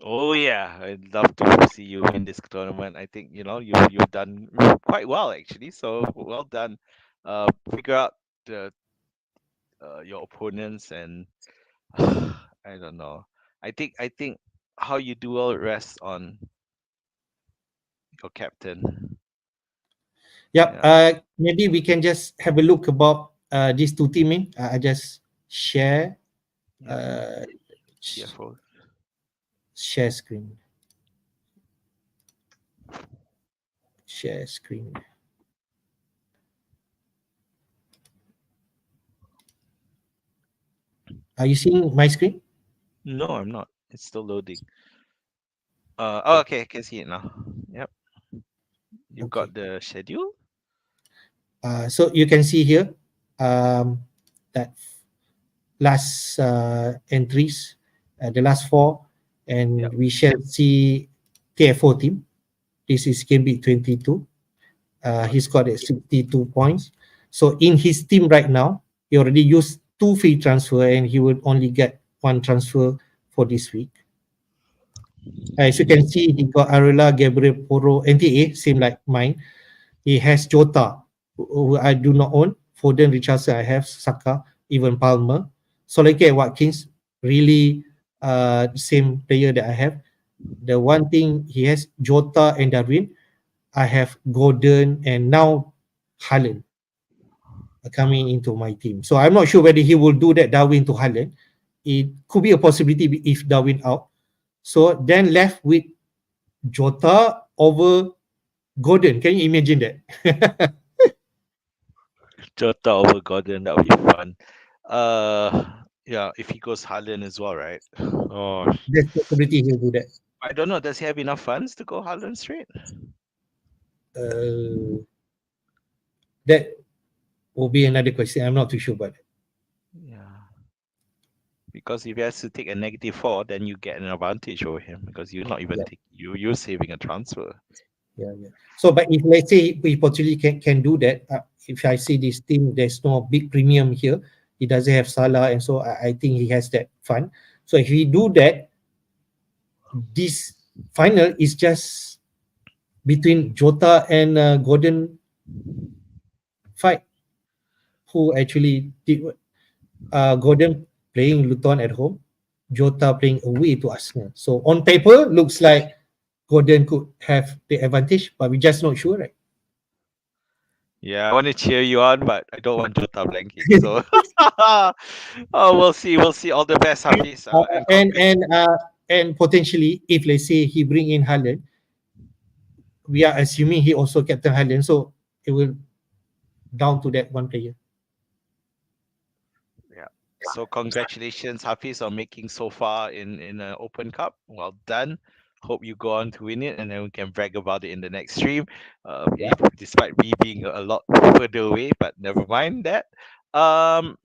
Oh yeah, I'd love to see you win this tournament. I think you've done quite well actually. So well done. Figure out the your opponents and I don't know. I think how you do well rests on your captain. Yep. Yeah, Maybe we can just have a look about these two teams. I just share yeah. uh, sh- TFO. share screen. Share screen. Are you seeing my screen? No, I'm not. It's still loading. Oh, okay, I can see it now. Yep, you've Okay. got the schedule. So you can see here that last entries, the last four, and Yep. we shall see TFO team. This is Gameweek 22. He Okay. scored at 62 points. So in his team right now, he already used two free transfer, and he would only get one transfer for this week. As you can see, he got Arula, Gabriel Poro, NTA, same like mine. He has Jota, who I do not own. Foden, Richardson, I have. Saka, even Palmer. Solake and Watkins, really same player that I have. The one thing he has Jota and Darwin. I have Gordon and now Haaland coming into my team. So I'm not sure whether he will do that Darwin to Haaland. It could be a possibility if Darwin out. So then left with Jota over Gordon. Can you imagine that? Jota over Gordon, that would be fun. Yeah, if he goes Haaland as well, right? Oh, There's possibility he'll do that. I don't know. Does he have enough funds to go Haaland straight? Uh, that will be another question. I'm not too sure about that. Yeah, because if he has to take a -4, then you get an advantage over him because you're not even Yeah, taking you're saving a transfer. yeah, yeah. So, but if let's say we potentially can do that, if I see this team, there's no big premium here. He doesn't have Salah, and so I think he has that fun. So if we do that, this final is just between Jota and Gordon fight. Who actually did what? Gordon playing Luton at home, Jota playing away to Arsenal. So on paper, looks like Gordon could have the advantage, but we're just not sure, right? Yeah, I want to cheer you on, but I don't want Jota blanking. So, oh, we'll see. We'll see. All the best, and, Hafiz, uh, and and congrats. and uh, and potentially, if let's say he bring in Haaland, we are assuming he also captain Haaland, so it will down to that one player. Yeah. So congratulations, Hafiz, on making so far in an Open Cup. Well done. Hope you go on to win it, and then we can brag about it in the next stream. Yeah. Despite me being a lot further away, but never mind that. Um,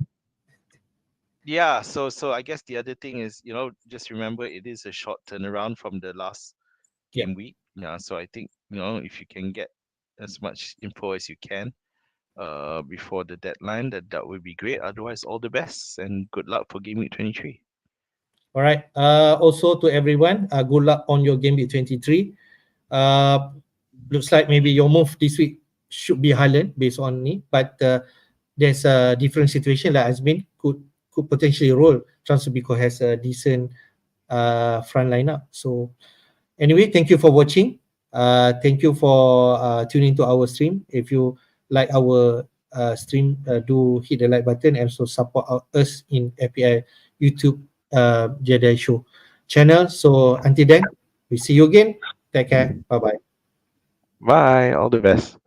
yeah. So I guess the other thing is, just remember it is a short turnaround from the last Yeah. game week. Yeah. So I think if you can get as much info as you can before the deadline, that would be great. Otherwise, all the best and good luck for Game Week 23. All right. Also to everyone, good luck on your game week 23. Uh, Looks like maybe your move this week should be Haaland based on me, but there's a different situation like Azmin could potentially roll transfer because has a decent front lineup. So anyway, thank you for watching. Thank you for tuning to our stream. If you like our stream, do hit the like button and also support us in FPL YouTube Jedi Show. channel. So until then, we see you again. Take care. Bye bye. Bye. All the best.